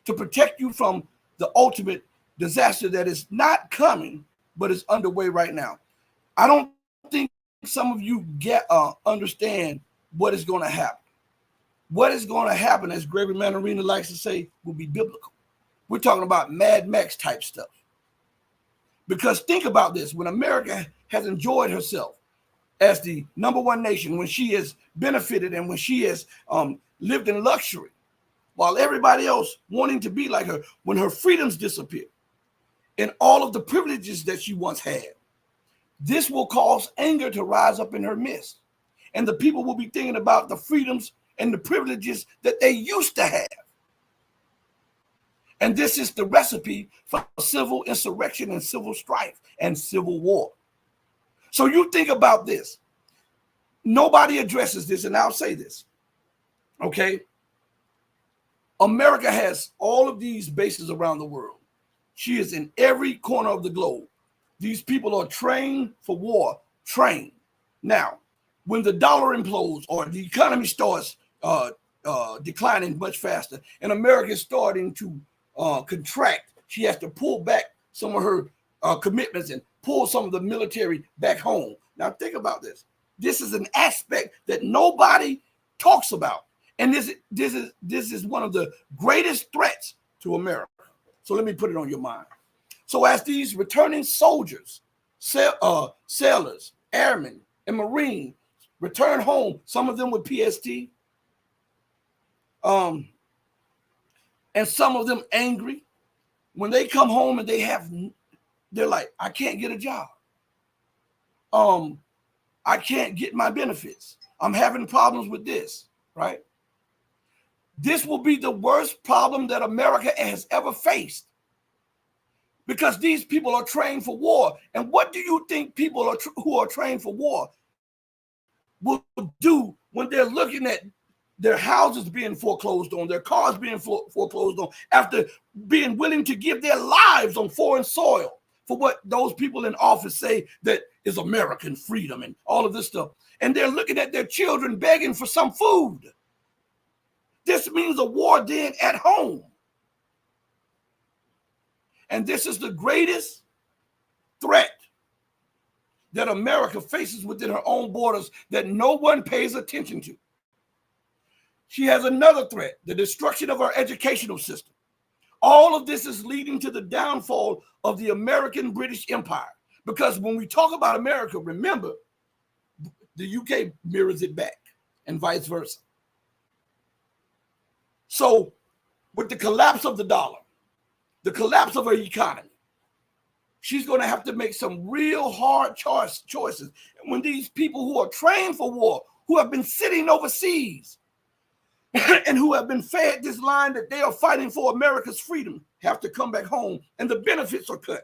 [SPEAKER 1] to protect you from the ultimate disaster that is not coming, but is underway right now. I don't think some of you understand what is going to happen. What is going to happen, as Gregory Manarino likes to say, will be biblical. We're talking about Mad Max type stuff. Because think about this, when America has enjoyed herself as the #1 nation, when she has benefited and when she has lived in luxury, while everybody else wanting to be like her, when her freedoms disappear and all of the privileges that she once had, this will cause anger to rise up in her midst. And the people will be thinking about the freedoms and the privileges that they used to have. And this is the recipe for civil insurrection and civil strife and civil war. So you think about this. Nobody addresses this, and I'll say this. Okay? America has all of these bases around the world. She is in every corner of the globe. These people are trained for war, trained. Now, when the dollar implodes or the economy starts declining much faster, and America is starting to contract, she has to pull back some of her commitments and pull some of the military back home. Now think about this. This is an aspect that nobody talks about. And this is one of the greatest threats to America. So let me put it on your mind. So as these returning soldiers, sailors, airmen, and Marines return home, some of them with PST, and some of them angry, when they come home and they're like, I can't get a job. I can't get my benefits. I'm having problems with this, right? This will be the worst problem that America has ever faced, because these people are trained for war. And what do you think people who are trained for war will do when they're looking at their houses being foreclosed on, their cars being foreclosed on, after being willing to give their lives on foreign soil for what those people in office say that is American freedom and all of this stuff? And they're looking at their children begging for some food. This means a war den at home. And this is the greatest threat that America faces within her own borders that no one pays attention to. She has another threat, the destruction of our educational system. All of this is leading to the downfall of the American British Empire. Because when we talk about America, remember, the UK mirrors it back and vice versa. So with the collapse of the dollar, the collapse of her economy, she's going to have to make some real hard choices. And when these people who are trained for war, who have been sitting overseas, and who have been fed this line that they are fighting for America's freedom, have to come back home and the benefits are cut.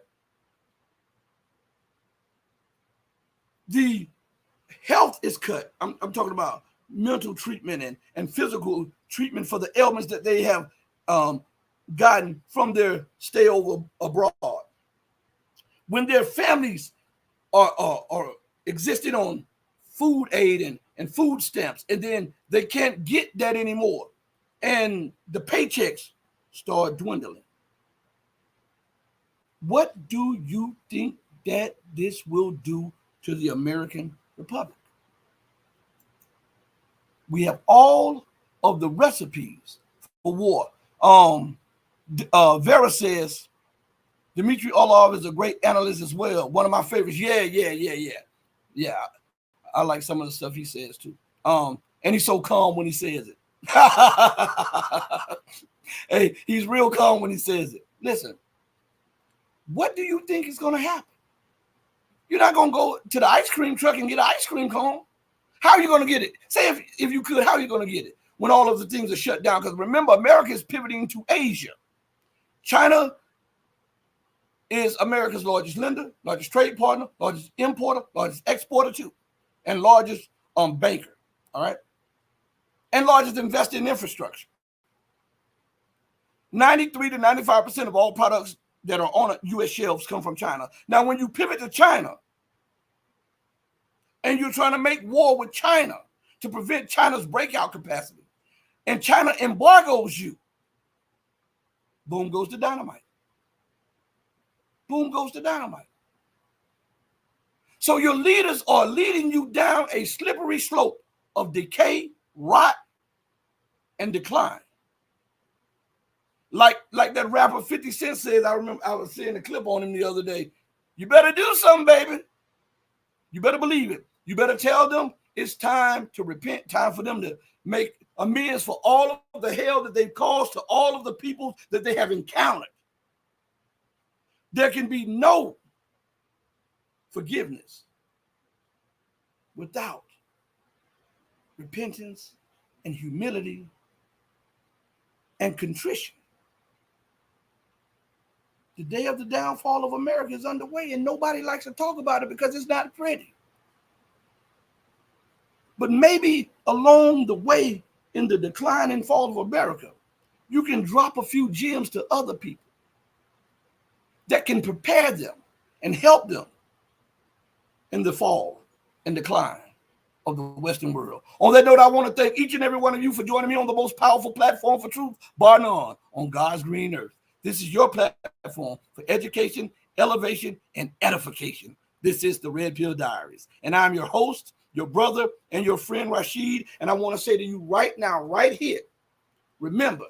[SPEAKER 1] The health is cut. I'm talking about mental treatment and physical treatment for the ailments that they have gotten from their stay over abroad. When their families are existing on food aid and food stamps, and then they can't get that anymore, and the paychecks start dwindling. What do you think that this will do to the American Republic? We have all of the recipes for war. Vera says, Dmitry Orlov is a great analyst as well. One of my favorites. Yeah. I like some of the stuff he says too. And he's so calm when he says it. Hey, he's real calm when he says it. Listen, what do you think is going to happen? You're not going to go to the ice cream truck and get an ice cream cone. How are you going to get it? Say if you could, how are you going to get it when all of the things are shut down? Because remember, America is pivoting to Asia. China is America's largest lender, largest trade partner, largest importer, largest exporter too, and largest banker, all right? And largest investor in infrastructure. 93 to 95% of all products that are on U.S. shelves come from China. Now, when you pivot to China and you're trying to make war with China to prevent China's breakout capacity, and China embargoes you, boom goes the dynamite. Boom goes the dynamite. So your leaders are leading you down a slippery slope of decay, rot, and decline. Like that rapper 50 Cent says, I remember I was seeing a clip on him the other day. You better do something, baby. You better believe it. You better tell them it's time to repent, time for them to make amends for all of the hell that they've caused to all of the people that they have encountered. There can be no forgiveness without repentance and humility and contrition. The day of the downfall of America is underway, and nobody likes to talk about it because it's not pretty. But maybe along the way in the decline and fall of America, you can drop a few gems to other people that can prepare them and help them in the fall and decline of the Western world. On that note, I want to thank each and every one of you for joining me on the most powerful platform for truth, bar none, on God's green earth. This is your platform for education, elevation, and edification. This is the Red Pill Diaries, and I'm your host your brother and your friend Rashid. And I want to say to you right now, right here, remember,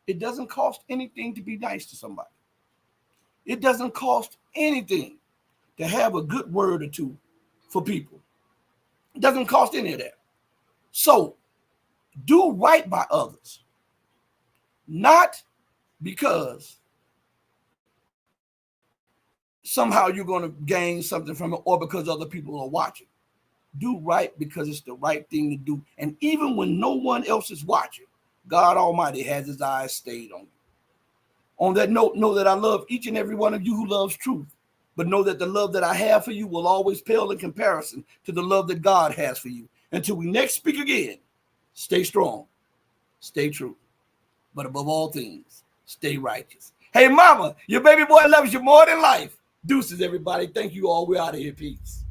[SPEAKER 1] it doesn't cost anything to be nice to somebody. It doesn't cost anything to have a good word or two for people. It doesn't cost any of that. So do right by others, not because somehow you're going to gain something from it or because other people are watching. Do right because it's the right thing to do. And even when no one else is watching, God Almighty has his eyes stayed on you. On that note, know that I love each and every one of you who loves truth, but know that the love that I have for you will always pale in comparison to the love that God has for you. Until we next speak again, stay strong, stay true, but above all things, stay righteous. Hey, mama, your baby boy loves you more than life. Deuces, everybody. Thank you all. We're out of here. Peace.